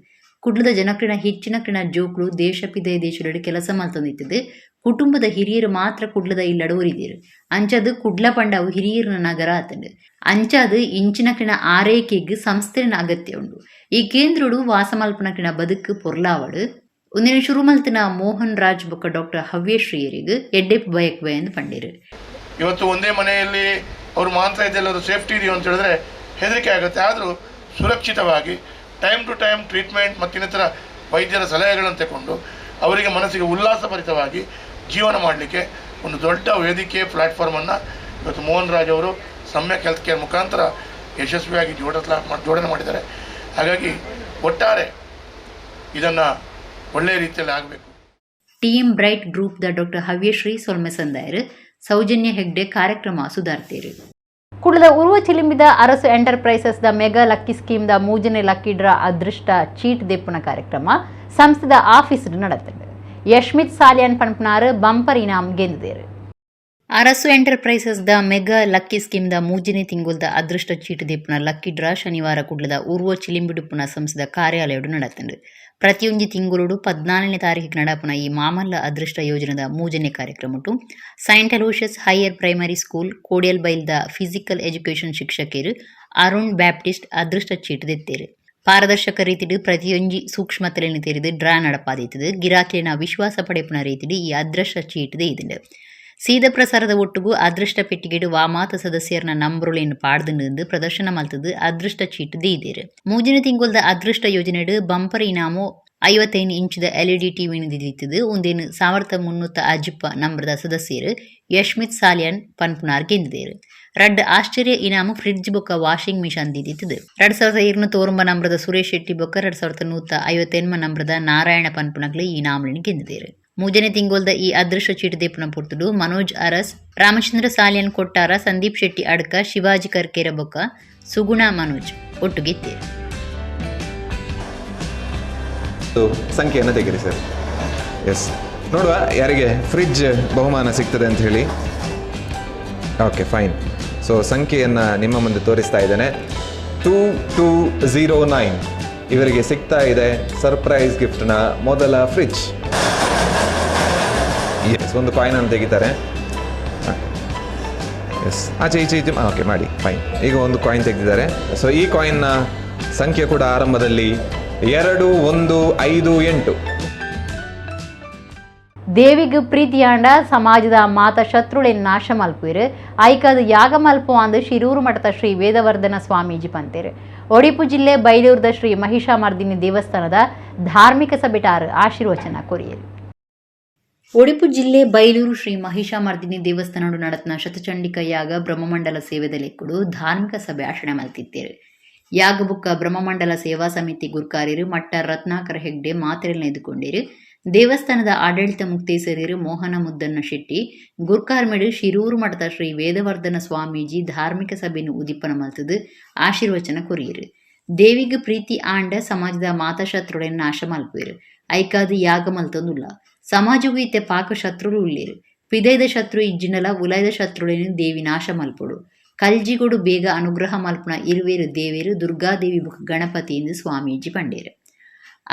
ಕುಡ್ಲದ ಜನಕ್ರಿನ ಹೆಚ್ಚಿನ ಕ್ರಿನ ಜೋಕ್ಳು ದೇಶಪಿದೆ ದೇಶದಡಿ ಕೆಲಸ ಮಾಡ್ತಂದಿತ್ತದು ಕುಟುಂಬದ ಹಿರಿಯರು ಮಾತ್ರ ಕುಡ್ಲದ ಇಲ್ಲಡೋರಿದ್ದೀರು ಅಂಚದು ಕುಡ್ಲ ಪಂಡವು ಹಿರಿಯರಿನ ನಗರ ಆತಂಡು ಅಂಚಾದು ಇಂಚಿನ ಕ್ರಿನ ಆರೈಕೆಗೆ ಸಂಸ್ಥೆನ ಅಗತ್ಯ ಉಂಡು ಈ ಕೇಂದ್ರಡು ವಾಸಮಲ್ಪನ ಕ್ರಿನ ಬದುಕು ಪೊರ್ಲಾವಡು ಒಂದಿನ ಶುರು ಮಲ್ತಿನ ಮೋಹನ್ ರಾಜ್ ಬೊಕ್ಕ ಡಾಕ್ಟರ್ ಹವ್ಯಶ್ರೀಯರಿಗೆ ಎಡ್ಡೆಪ್ ಬಯಕ್ವೆ ಎಂದು ಪಂಡಿರು. ಇವತ್ತು ಒಂದೇ ಮನೆಯಲ್ಲಿ ಅವರು ಮಾತ್ರ ಇದೆಲ್ಲರೂ ಸೇಫ್ಟಿ ಇದೆಯೋ ಅಂತ ಹೇಳಿದ್ರೆ ಹೆದರಿಕೆ ಆಗುತ್ತೆ. ಆದರೂ ಸುರಕ್ಷಿತವಾಗಿ ಟೈಮ್ ಟು ಟೈಮ್ ಟ್ರೀಟ್ಮೆಂಟ್ ಮತ್ತು ಇನ್ನಿತರ ವೈದ್ಯರ ಸಲಹೆಗಳನ್ನು ತಗೊಂಡು ಅವರಿಗೆ ಮನಸ್ಸಿಗೆ ಉಲ್ಲಾಸಭರಿತವಾಗಿ ಜೀವನ ಮಾಡಲಿಕ್ಕೆ ಒಂದು ದೊಡ್ಡ ವೇದಿಕೆ ಪ್ಲ್ಯಾಟ್ಫಾರ್ಮನ್ನು ಇವತ್ತು ಮೋಹನ್ ರಾಜ್ ಅವರು ಸಮ್ಯಕ್ ಹೆಲ್ತ್ ಕೇರ್ ಮುಖಾಂತರ ಯಶಸ್ವಿಯಾಗಿ ಜೋಡಣೆ ಮಾಡಿದ್ದಾರೆ. ಹಾಗಾಗಿ ಒಟ್ಟಾರೆ ಇದನ್ನು ಒಳ್ಳೆಯ ರೀತಿಯಲ್ಲಿ ಆಗಬೇಕು. ಟೀಮ್ ಬ್ರೈಟ್ ಗ್ರೂಪ್ದ ಡಾಕ್ಟರ್ ಹವ್ಯಶ್ರೀ ಸೊಲ್ಮೆಸಂದಾಯರು ಸೌಜನ್ಯ ಹೆಗ್ಡೆ ಕಾರ್ಯಕ್ರಮ ಸುಧಾರ್ತೀರು. ಕುಳದ ಉರುವ ಚಿಲಿಂಬಿದ ಅರಸು ಎಂಟರ್ಪ್ರೈಸಸ್ದ ಮೆಗಾ ಲಕ್ಕಿ ಸ್ಕೀಮ್ದ ಮೂಜನೆ ಲಕ್ಕಿ ಡ್ರಾ ಅದೃಷ್ಟ ಚೀಟ್ ದೆಪ್ಪುನ ಕಾರ್ಯಕ್ರಮ ಸಂಸ್ಥೆದ ಆಫೀಸ್ ನಡೆತಂಡು ಯಶ್ಮಿತ್ ಸಾಲಿಯನ್ ಪಂಪನಾರು ಬಂಪರ್ ಇನಾಮ್ ಗೆಂದಿದ್ದೇರು. ಅರಸು ಎಂಟರ್ಪ್ರೈಸಸ್ದ ಮೆಗಾ ಲಕ್ಕಿ ಸ್ಕೀಮ್ದ ಮೂಜನೆ ತಿಂಗುಲ್ದ ಅದೃಷ್ಟ ಚೀಟ್ ದೆಪ್ಪುನ ಲಕ್ಕಿ ಡ್ರಾ ಶನಿವಾರ ಕುಡ್ಲದ ಉರುವ ಚಿಲಿಂಬಿಡುಪ್ಪುನ ಸಂಸ್ಥೆದ ಕಾರ್ಯಾಲಯಡು ನಡೆತಂಡು ಪ್ರತಿಯೊಂದು ತಿಂಗಳು 14ನೇ ತಾರೀಕಿಗೆ ನಡಪುನ ಈ ಮಾಮಲ್ಲ ಅದೃಷ್ಟ ಯೋಜನೆದ ಮೂಜನೆ ಕಾರ್ಯಕ್ರಮಟು Saint Aloysius higher primary school ಕೋಡಿಯಲ್ ಬೈಲ್ದ ಫಿಸಿಕಲ್ ಎಜುಕೇಷನ್ ಶಿಕ್ಷಕರು ಅರುಣ್ ಬ್ಯಾಪ್ಟಿಸ್ಟ್ ಅದೃಷ್ಟ ಚೀಟ್ ದೆತ್ತೇರು ಪಾರದರ್ಶಕ ರೀತಿಡು ಪ್ರತಿಯೊಂದು ಸೂಕ್ಷ್ಮತೆಯನ್ನು ತೆರೆದು ಡ್ರಾ ನಡಪಾದಿತ್ತದು ಗಿರಾಕಿನ ವಿಶ್ವಾಸ ಪಡೆಪುನ ರೀತಿಡು ಈ ಅದೃಷ್ಟ ಚೀಟ್ ಇದೆಂಡು ಸೀದ ಪ್ರಸಾರದ ಒಟ್ಟಿಗೂ ಅದೃಷ್ಟ ಪೆಟ್ಟಿಗೆಡು ವಾಮಾತ ಸದಸ್ಯರನ್ನ ನಂಬರುಳೇನು ಪಾಡ್ದು ಪ್ರದರ್ಶನ ಮಲ್ತದು ಅದೃಷ್ಟ ಚೀಟ್ ಇದೀರು ಮೂಜಿನ ತಿಂಗೊಲ್ದ ಅದೃಷ್ಟ ಯೋಜನೆಡು ಬಂಪರ್ ಇನಾಮು 55 ಇಂಚದ LED ಟಿವಿ ದಿದಿತ್ತದು ಒಂದೇನು 1300 ಅಜಿಪ್ಪ ನಂಬರದ ಸದಸ್ಯರು ಯಶ್ಮಿತ್ ಸಾಲಿಯನ್ ಪನ್ಪುನಾರ್ ಗೆಂದಿದ್ದೇರು. ರಡ್ ಆಶ್ಚರ್ಯ ಇನಾಮು ಫ್ರಿಡ್ಜ್ ಬೊಕ್ಕ ವಾಷಿಂಗ್ ಮಿಷನ್ ದಿದ್ದಿತ್ತು 2200 ನಂಬರದ ಸುರೇಶ್ ಶೆಟ್ಟಿ ಬೊಕ್ಕ 2158 ನಂಬರದ ನಾರಾಯಣ ಪನ್ಪುನಕ್ಲು ಈ ನಾಮಲಿನ ಗೆದ್ದಿದ್ದೇರು. ಮೂಜನೆ ತಿಂಗೋಲ್ದ ಈ ಅದೃಷ್ಟ ಚೀಟಿ ದೇಪುನ ಪುರ್ತುಡು ಮನೋಜ್ ಅರಸ್, ರಾಮಚಂದ್ರ ಸಾಲಿಯನ್ ಕೊಟ್ಟಾರ, ಸಂದೀಪ್ ಶೆಟ್ಟಿ ಅಡ್ಕ, ಶಿವಾಜಿ ಕರ್ಕೇರ ಬೊಕ್ಕ ಸುಗುಣ ಮನೋಜ್ ಒಟ್ಟು ಗೆದ್ದೇರು. ಸಂಖ್ಯೆಯನ್ನು ತೆಗಿರಿ ಸರ್. ಎಸ್, ನೋಡುವ ಯಾರಿಗೆ ಫ್ರಿಡ್ಜ್ ಬಹುಮಾನ ಸಿಗ್ತದೆ ಅಂತ ಹೇಳಿ. Okay, fine. ಸೊ ಸಂಖ್ಯೆಯನ್ನು ನಿಮ್ಮ ಮುಂದೆ ತೋರಿಸ್ತಾ ಇದ್ದೇನೆ. 2209 ಇವರಿಗೆ ಸಿಗ್ತಾ ಇದೆ ಸರ್ಪ್ರೈಸ್ ಗಿಫ್ಟ್ನ ಮೊದಲ ಫ್ರಿಡ್ಜ್. ಎಸ್, ಒಂದು ಕಾಯಿನನ್ನು ತೆಗಿತಾರೆ. ಎಸ್, ಆಚೆ ಈಚೆ ಈಚೆ ಓಕೆ ಮಾಡಿ, ಫೈನ್. ಈಗ ಒಂದು ಕಾಯಿನ್ ತೆಗೆದಿದ್ದಾರೆ. ಸೊ ಈ ಕಾಯಿನ್ನ ಸಂಖ್ಯೆ ಕೂಡ ಆರಂಭದಲ್ಲಿ 2158. ದೇವಿಗೆ ಪ್ರೀತಿಯಾಂಡ ಸಮಾಜದ ಮಾತ ಶತ್ರುಳಿನ ನಾಶ ಮಲ್ಪುರು ಐಕದ ಯಾಗ ಮಲ್ಪು ಅಂದು ಶಿರೂರು ಮಠದ ಶ್ರೀ ವೇದವರ್ಧನ ಸ್ವಾಮೀಜಿ ಪಂತೇರು. ಒಡಿಪು ಜಿಲ್ಲೆ ಬೈಲೂರದ ಶ್ರೀ ಮಹಿಷಾಮರ್ದಿನಿ ದೇವಸ್ಥಾನದ ಧಾರ್ಮಿಕ ಸಭೆಟಾರು ಆಶೀರ್ವಚನ ಕೊರಿಯರು. ಒಡಿಪು ಜಿಲ್ಲೆ ಬೈಲೂರು ಶ್ರೀ ಮಹಿಷಾಮರ್ದಿನಿ ದೇವಸ್ಥಾನ ನಡತ್ನ ಶತಚಂಡಿಕ ಯಾಗ ಬ್ರಹ್ಮಮಂಡಲ ಸೇವೆದಲೆಕ್ಕುಡು ಧಾರ್ಮಿಕ ಸಭೆ ಆಚರಣೆ ಮಲ್ತಿದ್ದೇರು. ಯಾಗ ಬುಕ್ಕ ಬ್ರಹ್ಮಮಂಡಲ ಸೇವಾ ಸಮಿತಿ ಗುರ್ಕಾರ್ಯರು ಮಟ್ಟ ರತ್ನಾಕರ ಹೆಗ್ಡೆ ಮಾತ್ರೆಯನ್ನು ಎದುಕೊಂಡಿರು. ದೇವಸ್ಥಾನದ ಆಡಳಿತ ಮುಕ್ತೇಸರಿಯರು ಮೋಹನ ಮುದ್ದಣ್ಣ ಶೆಟ್ಟಿ, ಗುರ್ಕಾರ್ಮೆಡು ಶಿರೂರು ಮಠದ ಶ್ರೀ ವೇದವರ್ಧನ ಸ್ವಾಮೀಜಿ ಧಾರ್ಮಿಕ ಸಭೆಯನ್ನು ಉದಿಪ್ಪನ ಮಲ್ತದು ಆಶೀರ್ವಚನ ಕೊರಿಯರು. ದೇವಿಗೆ ಪ್ರೀತಿ ಆಂಡ ಸಮಾಜದ ಮಾತಶತ್ರುಗಳನ್ನು ನಾಶ ಮಲ್ಪುವರು ಐಕಾದ ಯಾಗ ಮಲ್ತೊಂದುಲ್ಲ. ಸಮಾಜಗೂ ಇತ್ತೆ ಪಾಕ ಶತ್ರುಲು ಉಳ್ಳೇರು. ಪಿದೈದ ಶತ್ರು ಇಜ್ಜಿನಲ ಉಲೈದ ಶತ್ರುಳನ್ನು ದೇವಿ ನಾಶ ಮಲ್ಪೊಡು. ಕಲ್ಜಿಗೊಡು ಬೇಗ ಅನುಗ್ರಹ ಮಲ್ಪುನ ಇರುವೇರು ದೇವೇರು ದುರ್ಗಾದೇವಿ ಬುಕ್ ಗಣಪತಿ ಎಂದು ಸ್ವಾಮೀಜಿ ಪಂಡೇರು.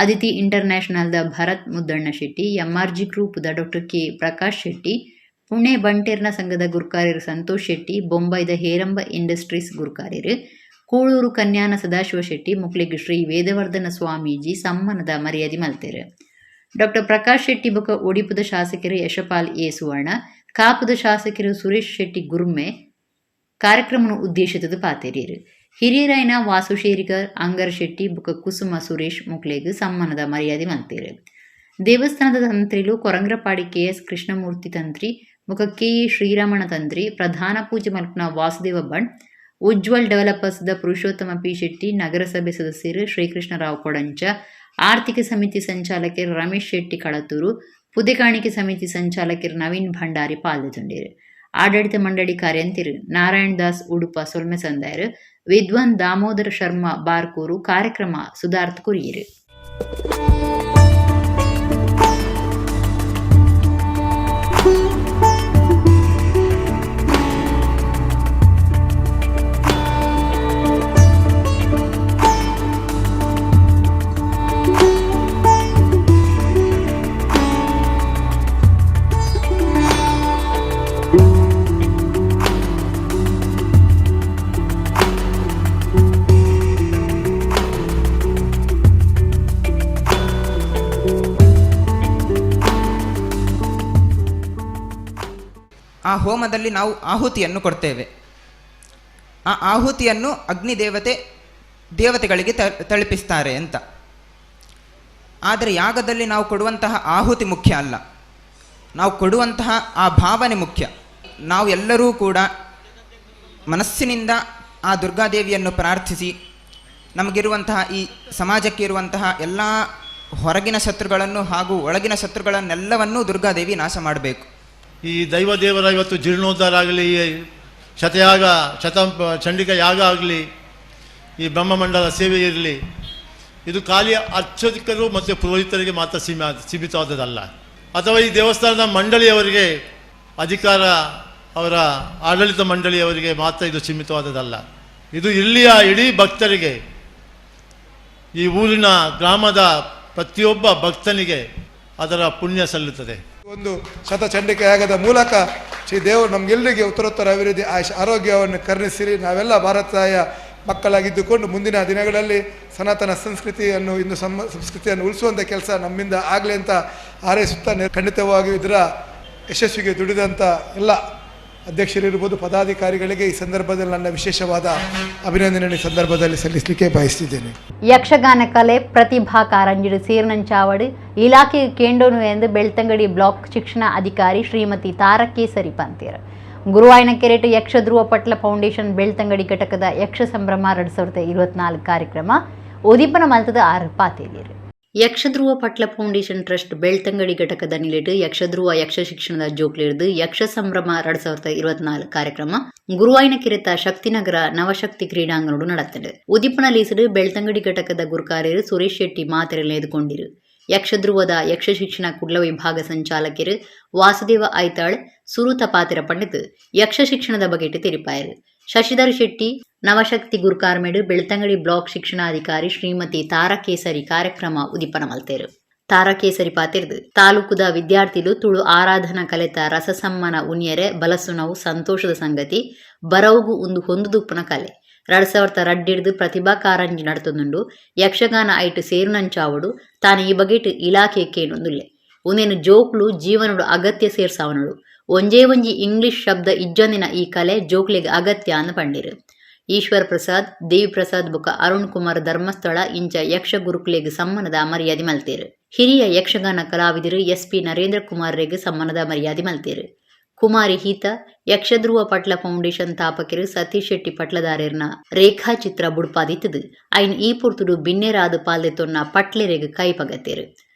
ಅದಿತಿ ಇಂಟರ್ನ್ಯಾಷನಲ್ದ ಭರತ್ ಮುದ್ದಣ್ಣ ಶೆಟ್ಟಿ, ಎಂಆರ್ಜಿ ಗ್ರೂಪ್ದ ಡಾಕ್ಟರ್ ಕೆ ಪ್ರಕಾಶ್ ಶೆಟ್ಟಿ, ಪುಣೆ ಬಂಟೇರ್ನ ಸಂಘದ ಗುರ್ಕಾರ್ಯರು ಸಂತೋಷ್ ಶೆಟ್ಟಿ, ಬೊಂಬೈದ ಹೇರಂಬ ಇಂಡಸ್ಟ್ರೀಸ್ ಗುರ್ಕಾರ್ಯರು, ಕೂಳೂರು ಕನ್ಯಾನ ಸದಾಶಿವ ಶೆಟ್ಟಿ ಮುಕ್ಲಿಗೆ ಶ್ರೀ ವೇದವರ್ಧನ ಸ್ವಾಮೀಜಿ ಸಮ್ಮಾನದ ಮರ್ಯಾದೆ ಮಲ್ತೇರು. ಡಾಕ್ಟರ್ ಪ್ರಕಾಶ್ ಶೆಟ್ಟಿ ಬೊಕ ಒಡಿಪುದ ಶಾಸಕರು ಯಶಪಾಲ್ ಎ ಸುವರ್ಣ, ಕಾಪುದ ಶಾಸಕರು ಸುರೇಶ್ ಶೆಟ್ಟಿ ಗುರ್ಮೆ ಕಾರ್ಯಕ್ರಮವನ್ನು ಉದ್ದೇಶಿತದ ಪಾತೇರಿಯರು. ಹಿರಿಯರಾಯನ ವಾಸು ಶೇರಿಕರ್, ಅಂಗರ್ ಶೆಟ್ಟಿ ಬುಕ ಕುಸುಮ ಸುರೇಶ್ ಮುಕ್ಲೆಗ್ ಸಮ್ಮಾನದ ಮರ್ಯಾದೆ ಮಲ್ತೇರು. ದೇವಸ್ಥಾನದ ತಂತ್ರಿಲು ಕೊರಂಗ್ರಪಾಡಿ ಕೆಎಸ್ ಕೃಷ್ಣಮೂರ್ತಿ ತಂತ್ರಿ ಬುಕ ಕೆಎ ಶ್ರೀರಮಣ ತಂತ್ರಿ, ಪ್ರಧಾನ ಪೂಜೆ ಮಲ್ಪನ ವಾಸುದೇವ ಭಟ್, ಉಜ್ವಲ್ ಡೆವಲಪರ್ಸ್ದ ಪುರುಷೋತ್ತಮ ಪಿ ಶೆಟ್ಟಿ, ನಗರಸಭೆ ಸದಸ್ಯರು ಶ್ರೀಕೃಷ್ಣರಾವ್ ಕೊಡಂಚ, ಆರ್ಥಿಕ ಸಮಿತಿ ಸಂಚಾಲಕರು ರಮೇಶ್ ಶೆಟ್ಟಿ ಕಳತೂರು, ಪುದೆಕಾಣಿಕೆ ಸಮಿತಿ ಸಂಚಾಲಕರು ನವೀನ್ ಭಂಡಾರಿ ಪಾಲ್ಗೊಂಡಿರು. ಆಡಳಿತ ಮಂಡಳಿ ಕಾರ್ಯಂತಿರು ನಾರಾಯಣ್ ದಾಸ್ ಉಡುಪ ಸೊಲ್ಮೆ ಸಂದಾಯರು, ವಿದ್ವಾನ್ ದಾಮೋದರ ಶರ್ಮಾ ಬಾರ್ಕೂರು ಕಾರ್ಯಕ್ರಮ ಸುಧಾರ್ಥ ಕುರಿಯರು. ಆ ಹೋಮದಲ್ಲಿ ನಾವು ಆಹುತಿಯನ್ನು ಕೊಡ್ತೇವೆ. ಆ ಆಹುತಿಯನ್ನು ಅಗ್ನಿ ದೇವತೆಗಳಿಗೆ ತಲುಪಿಸ್ತಾರೆ ಅಂತ. ಆದರೆ ಯಾಗದಲ್ಲಿ ನಾವು ಕೊಡುವಂತಹ ಆಹುತಿ ಮುಖ್ಯ ಅಲ್ಲ, ನಾವು ಕೊಡುವಂತಹ ಆ ಭಾವನೆ ಮುಖ್ಯ. ನಾವು ಎಲ್ಲರೂ ಕೂಡ ಮನಸ್ಸಿನಿಂದ ಆ ದುರ್ಗಾದೇವಿಯನ್ನು ಪ್ರಾರ್ಥಿಸಿ ನಮಗಿರುವಂತಹ ಈ ಸಮಾಜಕ್ಕೆ ಇರುವಂತಹ ಎಲ್ಲ ಹೊರಗಿನ ಶತ್ರುಗಳನ್ನು ಹಾಗೂ ಒಳಗಿನ ಶತ್ರುಗಳನ್ನೆಲ್ಲವನ್ನೂ ದುರ್ಗಾದೇವಿ ನಾಶ ಮಾಡಬೇಕು. ಈ ದೈವದೇವರ ಇವತ್ತು ಜೀರ್ಣೋದ್ಧಾರ ಆಗಲಿ, ಚಂಡಿಕ ಯಾಗ ಆಗಲಿ, ಈ ಬ್ರಹ್ಮಮಂಡಲ ಸೇವೆ ಇರಲಿ, ಇದು ಖಾಲಿ ಅರ್ಚಕರು ಮತ್ತು ಪುರೋಹಿತರಿಗೆ ಮಾತ್ರ ಸೀಮಿತವಾದದ್ದಲ್ಲ, ಅಥವಾ ಈ ದೇವಸ್ಥಾನದ ಮಂಡಳಿಯವರಿಗೆ, ಅಧಿಕಾರ ಅವರ ಆಡಳಿತ ಮಂಡಳಿಯವರಿಗೆ ಮಾತ್ರ ಇದು ಸೀಮಿತವಾದದ್ದಲ್ಲ. ಇದು ಇಲ್ಲಿಯ ಇಡೀ ಭಕ್ತರಿಗೆ, ಈ ಊರಿನ ಗ್ರಾಮದ ಪ್ರತಿಯೊಬ್ಬ ಭಕ್ತನಿಗೆ ಅದರ ಪುಣ್ಯ ಸಲ್ಲುತ್ತದೆ. ಒಂದು ಶತಚಂಡಿಕ ಯಾಗದ ಮೂಲಕ ಶ್ರೀ ದೇವರು ನಮಗೆಲ್ಲರಿಗೆ ಉತ್ತರೋತ್ತರ ಅಭಿವೃದ್ಧಿ ಆರೋಗ್ಯವನ್ನು ಕರುಣಿಸಿರಿ. ನಾವೆಲ್ಲ ಭಾರತೀಯ ಮಕ್ಕಳಾಗಿದ್ದುಕೊಂಡು ಮುಂದಿನ ದಿನಗಳಲ್ಲಿ ಸನಾತನ ಸಂಸ್ಕೃತಿಯನ್ನು, ಹಿಂದೂ ಸಂಸ್ಕೃತಿಯನ್ನು ಉಳಿಸುವಂಥ ಕೆಲಸ ನಮ್ಮಿಂದ ಆಗಲಿ ಅಂತ ಹಾರೈಸುತ್ತಾ, ಖಂಡಿತವಾಗಿಯೂ ಇದರ ಯಶಸ್ವಿಗೆ ದುಡಿದಂಥ ಎಲ್ಲ ಅಧ್ಯಕ್ಷರಿರ್ಬೋದು, ಪದಾಧಿಕಾರಿಗಳಿಗೆ ಈ ಸಂದರ್ಭದಲ್ಲಿ ನನ್ನ ವಿಶೇಷವಾದ ಅಭಿನಂದನೆ ಸಂದರ್ಭದಲ್ಲಿ ಸಲ್ಲಿಸಲಿಕ್ಕೆ ಬಯಸ್ತಿದ್ದೇನೆ. ಯಕ್ಷಗಾನ ಕಲೆ ಪ್ರತಿಭಾ ಕಾರಂಜಿಡು ಸೇರ್ನಂಚಾವಡು ಇಲಾಖೆಗೆ ಕೇಂಡೋನು ಎಂದು ಬೆಳ್ತಂಗಡಿ ಬ್ಲಾಕ್ ಶಿಕ್ಷಣ ಅಧಿಕಾರಿ ಶ್ರೀಮತಿ ತಾರಕೇಸರಿ ಪಂತೀರ್ ಗುರುವಾಯನಕೆರೆ ಯಕ್ಷಧ್ರುವ ಪಟ್ಲ ಫೌಂಡೇಶನ್ ಬೆಳ್ತಂಗಡಿ ಘಟಕದ ಯಕ್ಷ ಸಂಭ್ರಮ 2024 ಕಾರ್ಯಕ್ರಮ ಉದಿಪನ ಮಲ್ತದ 6 ಪಾತೇರಿಯರು. ಯಕ್ಷಧ್ರುವ ಪಟ್ಲ ಫೌಂಡೇಶನ್ ಟ್ರಸ್ಟ್ ಬೆಳ್ತಂಗಡಿ ಘಟಕದ ನಿಲೆಟ್ ಯಕ್ಷಧ್ರುವ ಯಕ್ಷ ಶಿಕ್ಷಣದ ಜೋಕ್ಲಿಡ್ದು ಯಕ್ಷ ಸಂಭ್ರಮ 2024 ಕಾರ್ಯಕ್ರಮ ಗುರುವಾಯನಕೆರೆ ಶಕ್ತಿನಗರ ನವಶಕ್ತಿ ಕ್ರೀಡಾಂಗಣಡು நடத்தது. ಉದಿಪನ ಲೀಸಡು ಬೆಳ್ತಂಗಡಿ ಘಟಕದ ಗುರುಕಾರ್ಯರು ಸುರೇಶ್ ಶೆಟ್ಟಿ ಮಾತೆರೆಲ್ಲ ಎದುಕೊಂಡಿರು. ಯಕ್ಷಧ್ರುವದ ಯಕ್ಷ ಶಿಕ್ಷಣ ಕುಡ್ಲ ವಿಭಾಗ ಸಂಚಾಲಕರು ವಾಸುದೇವ ಐತಾಳ್ ಸುರುತ ಪಾತೆರ ಪಂಡಿತ್ ಯಕ್ಷ ಶಿಕ್ಷಣದ ಬಗೆಟ್ ತೆರಿಪಾಯರು. ಶಶಿಧರ್ ಶೆಟ್ಟಿ ನವಶಕ್ತಿ ಗುರುಕಾರ್ಮೆಡ್ ಬೆಳ್ತಂಗಡಿ ಬ್ಲಾಕ್ ಶಿಕ್ಷಣಾಧಿಕಾರಿ ಶ್ರೀಮತಿ ತಾರಕೇಸರಿ ಕಾರ್ಯಕ್ರಮ ಉದಿಪನ ಮಲ್ತೇರು. ತಾರಕೇಸರಿ ಪಾತೆರ್ದು ತಾಲೂಕುದ ವಿದ್ಯಾರ್ಥಿಲು ತುಳು ಆರಾಧನಾ ಕಲೆತ ರಸಸಮ್ಮನ ಉನಿಯರೆ ಬಲಸುನವು ಸಂತೋಷದ ಸಂಗತಿ ಬರವುಗು ಒಂದು ಹೊಂದುದುಪ್ಪನ ಕಲೆ 2002 ಪ್ರತಿಭಾ ಕಾರಂಜಿ ನಡೆತೊಂದುಂಡು ಯಕ್ಷಗಾನ ಐಟು ಸೇರುನಂಚಾವಡು ತಾನು ಈ ಬಗೆಟ್ ಇಲಾಖೆ ಕೇನುಂದುಲ್ಲೆ ಒಂದೇನು ಜೋಕ್ಲು ಜೀವನಡು ಅಗತ್ಯ ಸೇರ್ಸಾವನಡು ಒಂಜೇ ಒಂಜಿ ಇಂಗ್ಲಿಷ್ ಶಬ್ದ ಇಜ್ಜೊಂದಿನ ಈ ಕಲೆ ಜೋಕ್ಲೆಗೆ ಅಗತ್ಯ ಅಂದ ಪಂಡಿರು. ಈಶ್ವರ್ ಪ್ರಸಾದ್ ದೇವಿ ಪ್ರಸಾದ್ ಬೊಕ ಅರುಣ್ ಕುಮಾರ್ ಧರ್ಮಸ್ಥಳ ಇಂಚ ಯಕ್ಷ ಗುರುಕುಲೆಗೆ ಸಮ್ಮನದ ಮರ್ಯಾದೆ ಮಲ್ತೇರು. ಹಿರಿಯ ಯಕ್ಷಗಾನ ಕಲಾವಿದರು SP ನರೇಂದ್ರ ಕುಮಾರ್ ರೆಗೆ ಸಮ್ಮನದ ಮರ್ಯಾದೆ ಮಲ್ತೇರು. ಕುಮಾರಿ ಹೀತ ಯಕ್ಷಧ್ರುವ ಪಟ್ಲ ಫೌಂಡೇಶನ್ ತಾಪಕರು ಸತೀಶ್ ಶೆಟ್ಟಿ ಪಟ್ಲದಾರ್ಯರ್ನ ರೇಖಾಚಿತ್ರ ಬುಡ್ಪಾದಿತ್ತದು ಐನ್ ಈ ಪುರ್ತುಡು ಬಿನ್ನೆರಾದು ಪಾಲ್ದೆತ್ತೊನ್ನ ಪಟ್ಲೆರೆಗೆ ಕೈಪಗತ್ತೇರು.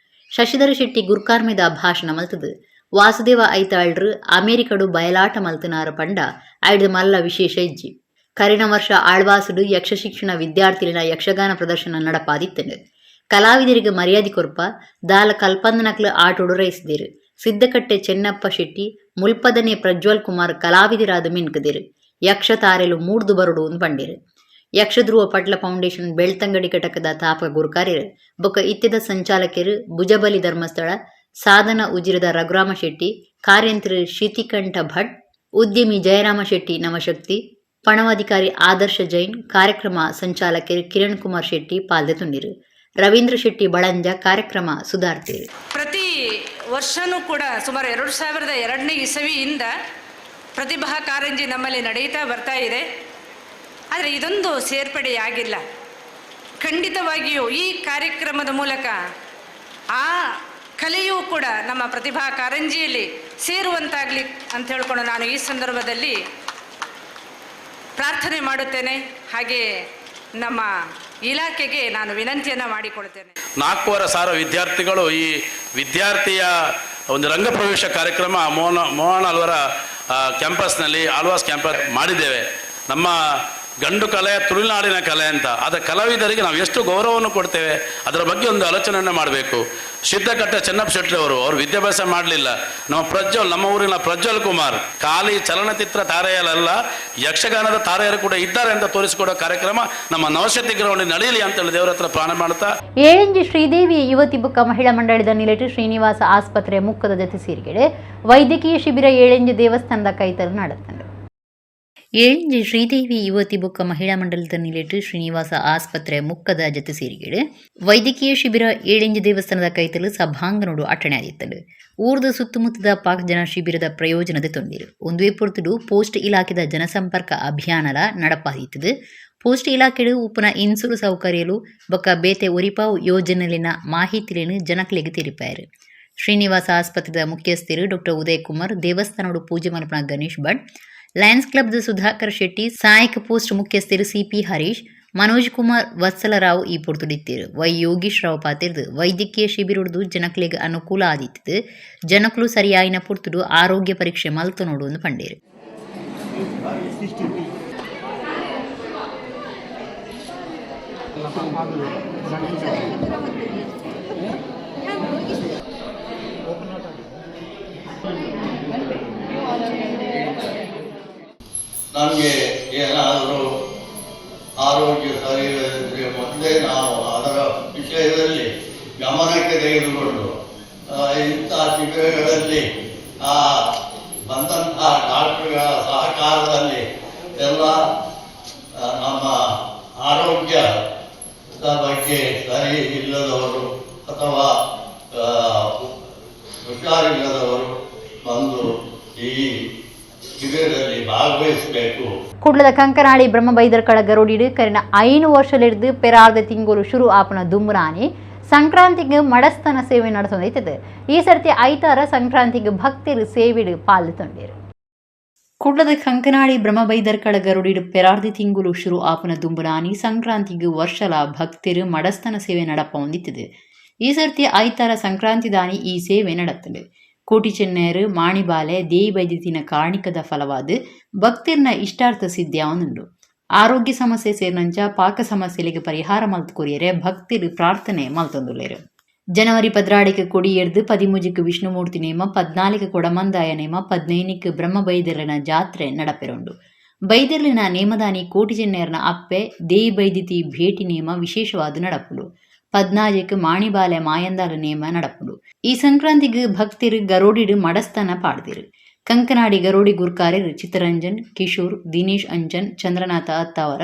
ಶಶಿಧರ ಶೆಟ್ಟಿ ಗುರ್ಕಾರ್ಮೆದ ಭಾಷಣ ಮಲ್ತದು. ವಾಸುದೇವ ಐತಾಳ್ರು ಅಮೆರಿಕಡು ಬಯಲಾಟ ಮಲ್ತನಾರ ಪಂಡ ಐಡ್ದು ಮಲ್ಲ ವಿಶೇಷ ಇಜ್ಜಿ. ಕರಿನ ವರ್ಷ ಆಳ್ವಾಸುಡು ಯಕ್ಷ ಶಿಕ್ಷಣ ವಿದ್ಯಾರ್ಥಿಲಿನ ಯಕ್ಷಗಾನ ಪ್ರದರ್ಶನ ನಡಪಾದಿತ್ತನು. ಕಲಾವಿದರಿಗೆ ಮರ್ಯಾದೆ ಕೊರ್ಪ ದಾಲ ಕಲ್ಪಂದನಕ್ಲು ಆಟೋಡು ರೈಸಿದೇರು. ಸಿದ್ದಕಟ್ಟೆ ಚೆನ್ನಪ್ಪ ಶೆಟ್ಟಿ ಮುಲ್ಪದನೆ ಪ್ರಜ್ವಲ್ ಕುಮಾರ್ ಕಲಾವಿದರಾದ ಮಿನ್ಕದಿರು. ಯಕ್ಷ ತಾರೆಲು ಮೂಡ್ದು ಬರುಡು ಪಂಡಿರು. ಯಕ್ಷಧ್ರುವ ಪಟ್ಲ ಫೌಂಡೇಶನ್ ಬೆಳ್ತಂಗಡಿ ಘಟಕದ ತಾಪಕ ಗುರುಕಾರ್ಯರು ಬೊಕ ಇತ್ಯದ ಸಂಚಾಲಕರು ಭುಜಬಲಿ ಧರ್ಮಸ್ಥಳ ಸಾಧನ ಉಜಿರದ ರಘುರಾಮ ಶೆಟ್ಟಿ ಕಾರ್ಯಂತ್ರ ಶಿತಿಕಂಠ ಭಟ್ ಉದ್ಯಮಿ ಜಯರಾಮ ಶೆಟ್ಟಿ ನವಶಕ್ತಿ ಪಣವಾಧಿಕಾರಿ ಆದರ್ಶ ಜೈನ್ ಕಾರ್ಯಕ್ರಮ ಸಂಚಾಲಕರು ಕಿರಣ್ ಕುಮಾರ್ ಶೆಟ್ಟಿ ಪಾಲ್ದೆತುಂಡಿರು. ರವೀಂದ್ರ ಶೆಟ್ಟಿ ಬಳಂಜ ಕಾರ್ಯಕ್ರಮ ಸುಧಾರ್ತಿರು. ಪ್ರತಿ ವರ್ಷನೂ ಕೂಡ ಸುಮಾರು 2002ನೇ ಇಸವಿಯಿಂದ ಪ್ರತಿಭಾ ಕಾರಂಜಿ ನಮ್ಮಲ್ಲಿ ನಡೆಯುತ್ತಾ ಬರ್ತಾ ಇದೆ. ಆದರೆ ಇದೊಂದು ಸೇರ್ಪಡೆಯಾಗಿಲ್ಲ. ಖಂಡಿತವಾಗಿಯೂ ಈ ಕಾರ್ಯಕ್ರಮದ ಮೂಲಕ ಆ ಕಲೆಯೂ ಕೂಡ ನಮ್ಮ ಪ್ರತಿಭಾ ಕಾರಂಜಿಯಲ್ಲಿ ಸೇರುವಂತಾಗಲಿ ಅಂತ ಹೇಳ್ಕೊಂಡು ನಾನು ಈ ಸಂದರ್ಭದಲ್ಲಿ ಪ್ರಾರ್ಥನೆ ಮಾಡುತ್ತೇನೆ. ಹಾಗೆ ನಮ್ಮ ಇಲಾಖೆಗೆ ನಾನು ವಿನಂತಿಯನ್ನು ಮಾಡಿಕೊಳ್ತೇನೆ. 4,000 ವಿದ್ಯಾರ್ಥಿಗಳು ಈ ವಿದ್ಯಾರ್ಥಿಯ ಒಂದು ರಂಗಪ್ರವೇಶ ಕಾರ್ಯಕ್ರಮ ಮೋಹನ್ ಆಳ್ವರ ಕ್ಯಾಂಪಸ್ನಲ್ಲಿ ಆಳ್ವಾಸ್ ಕ್ಯಾಂಪಸ್ ಮಾಡಿದ್ದೇವೆ. ನಮ್ಮ ಗಂಡು ಕಲೆ ತುಳುನಾಡಿನ ಕಲೆ ಅಂತ ಅದರ ಕಲಾವಿದರಿಗೆ ನಾವು ಎಷ್ಟು ಗೌರವವನ್ನು ಕೊಡ್ತೇವೆ ಅದರ ಬಗ್ಗೆ ಒಂದು ಆಲೋಚನೆಯನ್ನು ಮಾಡಬೇಕು. ಸಿದ್ದಕಟ್ಟೆ ಚೆನ್ನಪ್ಪ ಶೆಟ್ಟಿ ಅವರು ವಿದ್ಯಾಭ್ಯಾಸ ಮಾಡಲಿಲ್ಲ. ನಮ್ಮ ಊರಿನ ಪ್ರಜ್ವಲ್ ಕುಮಾರ್ ಖಾಲಿ ಚಲನಚಿತ್ರ ತಾರೆಯಲ್ಲ ಯಕ್ಷಗಾನದ ತಾರೆಯರು ಕೂಡ ಇದ್ದಾರೆ ಅಂತ ತೋರಿಸಿಕೊಡೋ ಕಾರ್ಯಕ್ರಮ ನಮ್ಮ ನವಶಕ್ತಿ ಗ್ರೌಂಡ್ ನಡೆಯಲಿ ಅಂತೇಳಿ ದೇವರ ಹತ್ರ ಪ್ರಾಣ ಮಾಡುತ್ತಾ ಏಳಂಜಿ ಶ್ರೀದೇವಿ ಯುವತಿ ಬುಕ್ಕ ಮಹಿಳಾ ಮಂಡಳದ ನಿಲೆಟ್ ಶ್ರೀನಿವಾಸ ಆಸ್ಪತ್ರೆ ಮುಕ್ಕದ ಜೊತೆ ಸೇರಿಗೆಡೆ ವೈದ್ಯಕೀಯ ಶಿಬಿರ ಏಳಂಜಿ ದೇವಸ್ಥಾನದ ಕೈತಲು ನಡೆತಂಡು. ಏಳಂಜಿ ಶ್ರೀದೇವಿ ಯುವತಿ ಬೊಕ್ಕ ಮಹಿಳಾ ಮಂಡಲದ ನಿಲೆಟ್ ಶ್ರೀನಿವಾಸ ಆಸ್ಪತ್ರೆ ಮುಕ್ಕದ ಜೊತೆ ಸೇರಿಗೆಡೆ ವೈದ್ಯಕೀಯ ಶಿಬಿರ ಏಳಂಜಿ ದೇವಸ್ಥಾನದ ಕೈತಲು ಸಭಾಂಗಣೋಡು ಅಟಣೆ ಆದಿತ್ತಲು. ಊರ್ದ ಸುತ್ತಮುತ್ತದ ಪಾಕ್ ಜನ ಶಿಬಿರದ ಪ್ರಯೋಜನದ ತೊಂದಿರು ಒಂದುವೇ ಪೊರ್ತುಡು ಪೋಸ್ಟ್ ಇಲಾಖೆದ ಜನಸಂಪರ್ಕ ಅಭಿಯಾನಲ ನಡಪಾದಿತ್ತದು. ಪೋಸ್ಟ್ ಇಲಾಖೆಡು ಉಪನ ಇನ್ಸೂರು ಸೌಕರ್ಯಲು ಬೊಕ್ಕ ಬೇತೆ ಒರಿಪಾವು ಯೋಜನೆಲಿನ ಮಾಹಿತಿಲೇನು ಜನಕ್ಲೆಗೆ ತೆರಿಪಾಯರು. ಶ್ರೀನಿವಾಸ ಆಸ್ಪತ್ರೆದ ಮುಖ್ಯಸ್ಥರು ಡಾಕ್ಟರ್ ಉದಯ್ ಕುಮಾರ್ ದೇವಸ್ಥಾನೋಡು ಪೂಜೆ ಮಲ್ಪನ ಗಣೇಶ್ ಭಟ್ ಲಯನ್ಸ್ ಕ್ಲಬ್ದ ಸುಧಾಕರ್ ಶೆಟ್ಟಿ ಸಹಾಯಕ ಪೋಸ್ಟ್ ಮುಖ್ಯಸ್ಥರು CP ಹರೀಶ್ ಮನೋಜ್ ಕುಮಾರ್ ವತ್ಸಲರಾವ್ ಈ ಪೊರ್ತುಡಿತ್ತರು. ಯೋಗೀಶ್ ರಾವ್ ಪಾತಿರ್ದು ವೈದ್ಯಕೀಯ ಶಿಬಿರದ್ದು ಜನಕ್ಲೆಗೆ ಅನುಕೂಲ ಆದಿತ್ತು. ಜನಕ್ಲು ಸರಿಯಾಯಿನ ಪೊರ್ತುಡು ಆರೋಗ್ಯ ಪರೀಕ್ಷೆ ಮಲ್ತು ನೋಡುವುದು ಪಂಡೇರು. ನಮಗೆ ಏನಾದರೂ ಆರೋಗ್ಯ ಸರಿ ಇಲ್ಲದಿದ್ದರೆ ಮೊದಲೇ ನಾವು ಅದರ ವಿಷಯದಲ್ಲಿ ಗಮನಕ್ಕೆ ತೆಗೆದುಕೊಂಡು ಇಂಥ ಶಿಬಿರಗಳಲ್ಲಿ ಬಂದಂತಹ ಡಾಕ್ಟರ್ಗಳ ಸಹಕಾರದಲ್ಲಿ ಎಲ್ಲ ನಮ್ಮ ಆರೋಗ್ಯದ ಬಗ್ಗೆ ಸರಿ ಇಲ್ಲದವರು ಅಥವಾ ಹುಷಾರಿಲ್ಲದವರು ಬಂದು ಈ ಶಿಬಿರದಲ್ಲಿ ಭಾಗವಹಿಸಬೇಕು. ಕುಡ್ಲದ ಕಂಕನಾಳಿ ಬ್ರಹ್ಮಬೈದರ್ಕಳ ಗರೋಡಿಡು ಕರಿನ 5 ವರ್ಷಲಿಡ್ದು ಪೆರಾರ್ದ ತಿಂಗಳು ಶುರು ಆಪನ ದುಮ್ರಾನಿ ಸಂಕ್ರಾಂತಿಗೆ ಮಡಸ್ಥಾನ ಸೇವೆ ನಡೆಸೋದೈತದೆ. ಈ ಸರ್ತಿ ಐತಾರ ಸಂಕ್ರಾಂತಿಗೆ ಭಕ್ತರು ಸೇವಿಡು ಪಾಲ್ತೊಂಡೇರು. ಕುಡ್ಲದ ಕಂಕನಾಡಿ ಬ್ರಹ್ಮಬೈದರ್ಕಳ ಗರುಡಿಡು ಪೆರಾರ್ದಿ ತಿಂಗುಲು ಶುರು ಆಪನ ದುಂಬುನಾನಿ ಸಂಕ್ರಾಂತಿಗೂ ವರ್ಷಲ ಭಕ್ತಿರು ಮಡಸ್ತನ ಸೇವೆ ನಡಪ ಹೊಂದಿತ್ತದೆ. ಈ ಸರ್ತಿ ಐತಾರ ಸಂಕ್ರಾಂತಿ ದಾನಿ ಈ ಸೇವೆ ನಡತ್ತಲು ಕೋಟಿ ಚೆನ್ನೇರು ಮಾಣಿಬಾಲೆ ದೇಯಿ ಬೈದ್ಯತಿನ ಕಾರಣಿಕದ ಫಲವಾದ ಭಕ್ತಿರ್ನ ಇಷ್ಟಾರ್ಥ ಸಿದ್ಧ್ಯಾವನುಂಡು. ಆರೋಗ್ಯ ಸಮಸ್ಯೆ ಸೇರಿನಂಚ ಪಾಕ ಸಮಸ್ಯೆಗಳಿಗೆ ಪರಿಹಾರ ಮಲ್ತು ಕೊರಿಯರೆ ಭಕ್ತಿರು ಪ್ರಾರ್ಥನೆ ಮಲ್ತೊಂದುಲ್ಲೇರು. ಜನವರಿ 14 ಕೊಡಿಯೆರ್ದು 13 ವಿಷ್ಣುಮೂರ್ತಿ ನೇಮ 14 ಕೊಡಮಂದಾಯ ನೇಮ 15 ಬ್ರಹ್ಮಬೈದಿರ್ಲಿನ ಜಾತ್ರೆ ನಡಪೆರುಂಡು. ಬೈದಿರ್ಲಿನ ನೇಮದಾನಿ ಕೋಟಿ ಚೆನ್ನೇರ್ನ ಅಪ್ಪೆ ದೇಯಿ ಬೈದಿತಿ ಭೇಟಿ ನೇಮ ವಿಶೇಷವಾದ ನಡಪುಡು. 14 ಮಾಣಿಬಾಲೆ ಮಾಯಂದಾಲ ನೇಮ ನಡಪುಡು. ಈ ಸಂಕ್ರಾಂತಿಗೆ ಭಕ್ತಿರು ಗರೋಡಿಡು ಮಡಸ್ಥಾನ ಪಾಡ್ದಿರು. ಕಂಕನಾಡಿ ಗರೋಡಿ ಗುರ್ಕಾರ್ಯರು ಚಿತ್ತರಂಜನ್, ಕಿಶೋರ್, ದಿನೇಶ್ ಅಂಜನ್, ಚಂದ್ರನಾಥ ಅತ್ತಾವರ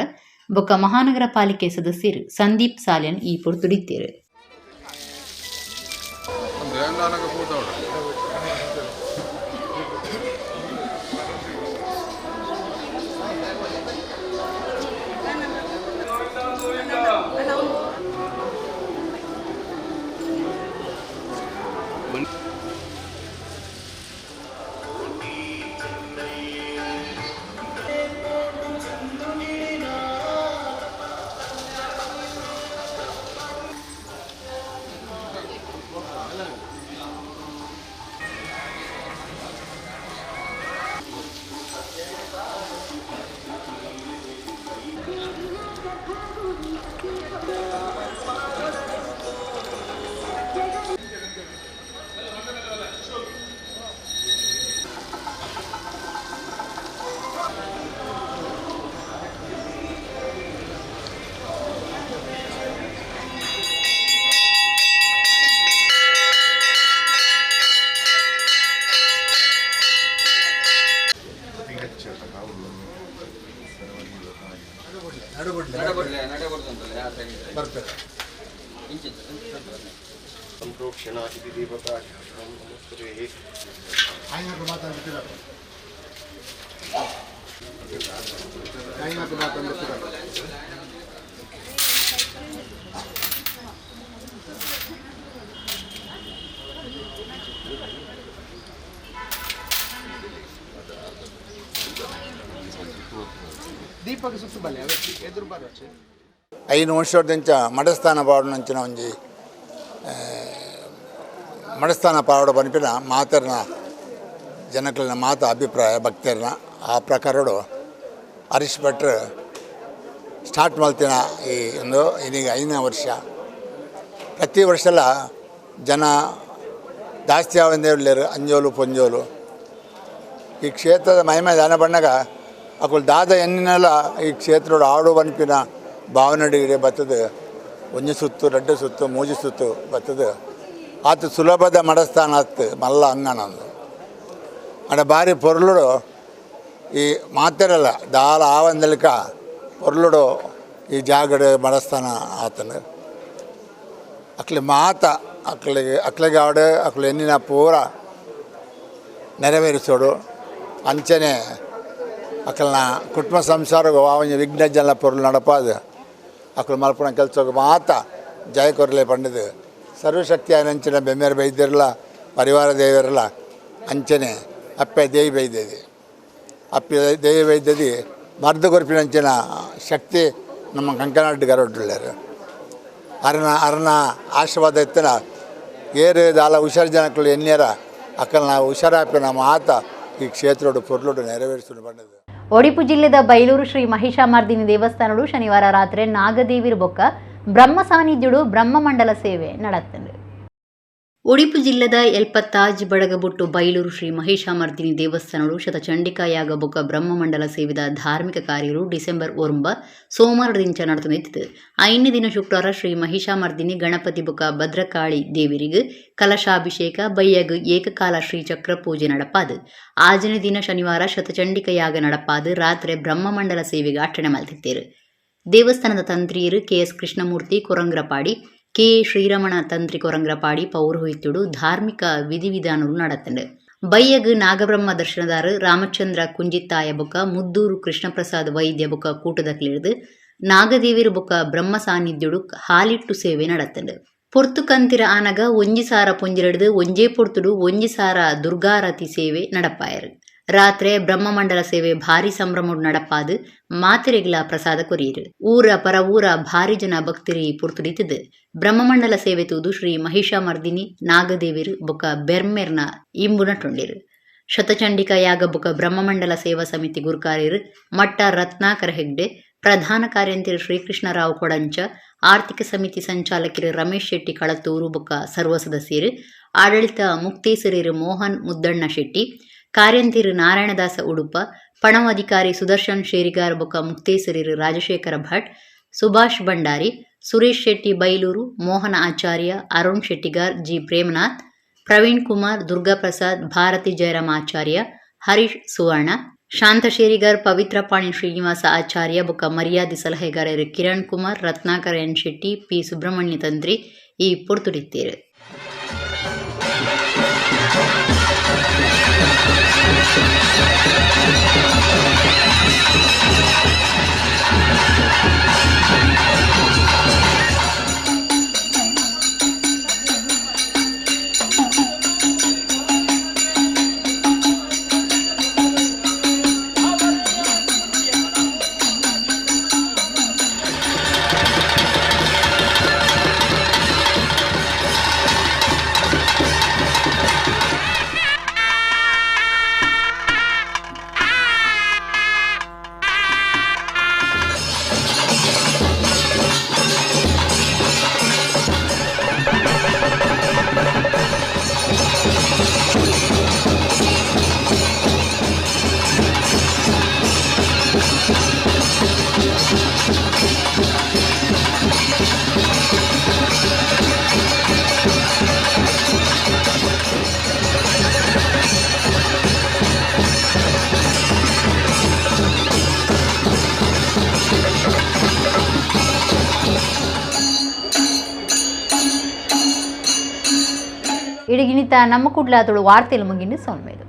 ಬೊಕ್ಕ ಮಹಾನಗರ ಪಾಲಿಕೆ ಸದಸ್ಯರು ಸಂದೀಪ್ ಸಾಲ್ಯನ್ ಈ ಪೊರ್ತುಡಿತ್ತೇರು. ಸಂಪ್ರೋಕ್ಷಣ ಇತಿ ದೇವತಾ ದೀಪಕ್ಕೆ ಸುತ್ತು ಬಲ್ಲೆ ಎದುರು ಬರೋಚೆ 5 ವರ್ಷದಿಂದ ಮಡಸ್ಥಾನ ಪಾವಡಂಚಿನ ಒಂಜಿ ಮಡಸ್ಥಾನ ಪಾವಡ ಬನ್ಪಿನ ಮಾತರ್ನ ಜನಕಲಿನ ಮಾತ ಅಭಿಪ್ರಾಯ ಭಕ್ತರ್ನ ಆ ಪ್ರಕಾರಡು ಹರೀಶ್ ಭಟ್ರು ಸ್ಟಾರ್ಟ್ ಮಾಡ್ತಿನ ಈ ಒಂದು ಇದೀಗ 5ನೇ ವರ್ಷ. ಪ್ರತಿ ವರ್ಷಲ ಜನ ಜಾಸ್ತಿ ಆವಂದೇ ಉಳ್ಳೇರು ಅಂಜೋಲು ಪೊಂಜೋಲು. ಈ ಕ್ಷೇತ್ರದ ಮಹಿಮೆ ಜನ ಬಣ್ಣಗ ಅಕುಲ್ ದಾದ ಎನ್ನಿನೆಲ್ಲ ಈ ಕ್ಷೇತ್ರೋಡು ಆಡು ಬನ್ಪಿನ ಭಾವನಡಿಗೆ ಬರ್ತದೆ. ಒಂಜಿ ಸುತ್ತು 2 ಸುತ್ತು 3 ಸುತ್ತು ಬರ್ತದೆ. ಆತು ಸುಲಭದ ಮಡಸ್ಥಾನ ಹತ್ತು ಮಲ್ಲ ಅಂಗನಂದು ಅಡ ಬಾರಿ ಪೊರ್ಲುಡು ಈ ಮಾತೆರಲ್ಲ ದಾಲ ಆವಂದಲಿಕ ಪೊರ್ಲುಡು ಈ ಜಾಗಡೆ ಮಡಸ್ಥಾನ ಆತನು ಅಕ್ಲಿ ಮಾತ ಅಕ್ಲಿಗೆ ಆವಡೆ ಅಕ್ಲು ಎನ್ನಿನ ಪೂರ ನೆರವೇರಿಸೋಡು ಅಂಚನೆ ಅಕ್ಕಲ್ನ ಕುಟುಂಬ ಸಂಸಾರಗೂ ಅವನ ವಿಘ್ನಜನ ಪೊರ್ಲು ನಡಪಾದು ಅಕ್ಕಳು ಮಲ್ಪನ ಕೆಲಸಕ್ಕೆ ಮಾತ ಜಯ ಕೊರಲೆ ಪಂಡಿದು ಸರ್ವಶಕ್ತಿ ಅಂಚಿನ ಬೆಮ್ಮೆರು ಬೈದಿರಲ್ಲ ಪರಿವಾರ ದೇವರಲ್ಲ ಅಂಚನೆ ಅಪ್ಪೆ ದೇವಿ ಬೈದ್ಯದಿ ಅಪ್ಪೆ ದೇವಿ ಬೈದ್ಯದಿ ಮರ್ದು ಕೊರ್ಪಿನಂಚಿನ ಶಕ್ತಿ ನಮ್ಮ ಕಂಕನಾಡು ಗರೊಡ್ಡುಳ್ಳಾರು ಅರನ ಆಶೀರ್ವಾದ ಎತ್ತಿನ ಏರು ದಾಲ ಹುಷಾರು ಜನಕ್ಕಳು ಎನ್ನಿಯರ ಅಕ್ಕಲ್ನ ಹುಷಾರಾಪಿನ ಮಾತ ಈ ಕ್ಷೇತ್ರೋಡು ಪೊರ್ಲುಡು ನೆರವೇರಿಸಲು ಬಂದದು. ಒಡಿಪು ಜಿಲ್ಲೆದ ಬೈಲೂರು ಶ್ರೀ ಮಹಿಷಾಮರ್ದಿನಿ ದೇವಸ್ಥಾನಡು ಶನಿವಾರ ರಾತ್ರಿ ನಾಗದೇವಿರ ಬೊಕ್ಕ ಬ್ರಹ್ಮ ಸಾನ್ನಿಧ್ಯುಡು ಬ್ರಹ್ಮಮಂಡಲ ಸೇವೆ ನಡತ್ತಂಡು. ಉಡುಪಿ ಜಿಲ್ಲೆದ ಎಲ್ಪತ್ತಾಜ್ ಬಡಗಬುಟ್ಟು ಬೈಲೂರು ಶ್ರೀ ಮಹಿಷಾಮರ್ದಿನಿ ದೇವಸ್ಥಾನಡು ಶತಚಂಡಿಕಾಯಾಗ ಬೊಕ್ಕ ಬ್ರಹ್ಮಮಂಡಲ ಸೇವಿದ ಧಾರ್ಮಿಕ ಕಾರ್ಯರು ಡಿಸೆಂಬರ್ 1 ಸೋಮವಾರದಿಂಚ ನಡತನಿತ್ತು. 5ನೇ ದಿನ ಶುಕ್ರವಾರ ಶ್ರೀ ಮಹಿಷಾಮರ್ದಿನಿ ಗಣಪತಿ ಬೊಕ್ಕ ಭದ್ರಕಾಳಿ ದೇವಿರಿಗೆ ಕಲಶಾಭಿಷೇಕ ಬೈಯಗ್ ಏಕಕಾಲ ಶ್ರೀಚಕ್ರ ಪೂಜೆ ನಡಪಾದು. 6ನೇ ದಿನ ಶನಿವಾರ ಶತಚಂಡಿಕಾಯಾಗ ನಡಪಾದು. ರಾತ್ರಿ ಬ್ರಹ್ಮಮಂಡಲ ಸೇವೆಗೆ ಅಟ್ಟಣೆ ಮಲ್ತಿತ್ತೇರು. ದೇವಸ್ಥಾನದ ತಂತ್ರಿಯರು KS ಕೃಷ್ಣಮೂರ್ತಿ ಕೊರಂಗ್ರಪಾಡಿ, KA ಶ್ರೀರಮಣ ತಂತ್ರಿ ಕೊರಂಗ್ರಪಾಡಿ ಪೌರೋಹಿತ್ಯುಡು ಧಾರ್ಮಿಕ ವಿಧಿವಿಧಾನಗಳು ನಡತಂಡು. ಬೈಯಗ್ ನಾಗಬ್ರಹ್ಮ ದರ್ಶನದಾರ ರಾಮಚಂದ್ರ ಕುಂಜಿತ್ತಾಯ ಬೊಕ್ಕ ಮುದ್ದೂರು ಕೃಷ್ಣಪ್ರಸಾದ್ ವೈದ್ಯ ಬೊಕ್ಕ ಕೂಟದಕ್ಲಿಡ್ದು ನಾಗದೇವಿರು ಬೊಕ್ಕ ಬ್ರಹ್ಮ ಸಾನ್ನಿಧ್ಯುಡು ಹಾಲಿಟ್ಟು ಸೇವೆ ನಡತಂಡು. ಪೊರ್ತು ಕಂತಿರ ಆನಗ ಒಂಜಿ ಸಾರ ಪುಂಜಿರಡ್ದು ಒಂಜೇ ಪೊರ್ತುಡು ಒಂಜಿ ಸಾರ ದುರ್ಗಾರತಿ ಸೇವೆ ನಡಪಾಯರು. ರಾತ್ರಿ ಬ್ರಹ್ಮಮಂಡಲ ಸೇವೆ ಭಾರಿ ಸಂಭ್ರಮ ನಡಪಾದು ಮಾತಿರೆಗ್ಲ ಪ್ರಸಾದ ಕೊರಿಯರು ಊರ ಪರ ಊರ ಭಾರಿ ಜನ ಭಕ್ತರಿ ಪುರ್ತುಡಿತದು ಬ್ರಹ್ಮಮಂಡಲ ಸೇವೆ ತೂದು ಶ್ರೀ ಮಹಿಷಾಮರ್ದಿನಿ ನಾಗದೇವಿರು ಬೊಕ ಬೆರ್ಮೆರ್ನ ಇಂಬುನಟೊಂಡಿರು ಶತಚಂಡಿಕ ಯಾಗ ಬೊಕ ಬ್ರಹ್ಮಮಂಡಲ ಸೇವಾ ಸಮಿತಿ ಗುರುಕಾರ್ಯರು ಮಟ್ಟ ರತ್ನಾಕರ ಹೆಗ್ಡೆ ಪ್ರಧಾನ ಕಾರ್ಯಂತಿರು ಶ್ರೀಕೃಷ್ಣರಾವ್ ಕೊಡಂಚ ಆರ್ಥಿಕ ಸಮಿತಿ ಸಂಚಾಲಕರು ರಮೇಶ್ ಶೆಟ್ಟಿ ಕಳತ್ತೂರು ಬೊಕ ಸರ್ವ ಸದಸ್ಯರು ಆಡಳಿತ ಮುಕ್ತೇಸರಿರು ಮೋಹನ್ ಮುದ್ದಣ್ಣ ಶೆಟ್ಟಿ ಕಾರ್ಯಂತಿರು ನಾರಾಯಣದಾಸ ಉಡುಪ ಪಣವಾಧಿಕಾರಿ ಸುದರ್ಶನ್ ಶೇರಿಗಾರ್ ಬೊಕ ಮುಕ್ತೇಸರಿರು ರಾಜಶೇಖರ ಭಟ್ ಸುಭಾಷ್ ಭಂಡಾರಿ ಸುರೇಶ್ ಶೆಟ್ಟಿ ಬೈಲೂರು ಮೋಹನ ಆಚಾರ್ಯ ಅರುಣ್ ಶೆಟ್ಟಿಗಾರ್ ಜಿ ಪ್ರೇಮನಾಥ್ ಪ್ರವೀಣ್ ಕುಮಾರ್ ದುರ್ಗಾಪ್ರಸಾದ್ ಭಾರತಿ ಜಯರಾಮ ಆಚಾರ್ಯ ಹರೀಶ್ ಸುವರ್ಣ ಶಾಂತ ಶೇರಿಗಾರ್ ಪವಿತ್ರ ಪಾಣಿ ಶ್ರೀನಿವಾಸ ಆಚಾರ್ಯ ಬೊಕ ಮರ್ಯಾದಿ ಸಲಹೆಗಾರರು ಕಿರಣ್ ಕುಮಾರ್ ರತ್ನಾಕರ ಎನ್ ಶೆಟ್ಟಿ ಪಿ ಸುಬ್ರಹ್ಮಣ್ಯ ತಂತ್ರಿ ಈ ಪುರ್ತುಡಿತ್ತೇರು. ಇಡಗಿನಿತ ನಮ್ಮ ಕುಡ್ಲಾದಳು ವಾರ್ತೆಲು ಮುಗಿಂದು ಸೋನ್ಮೇದು.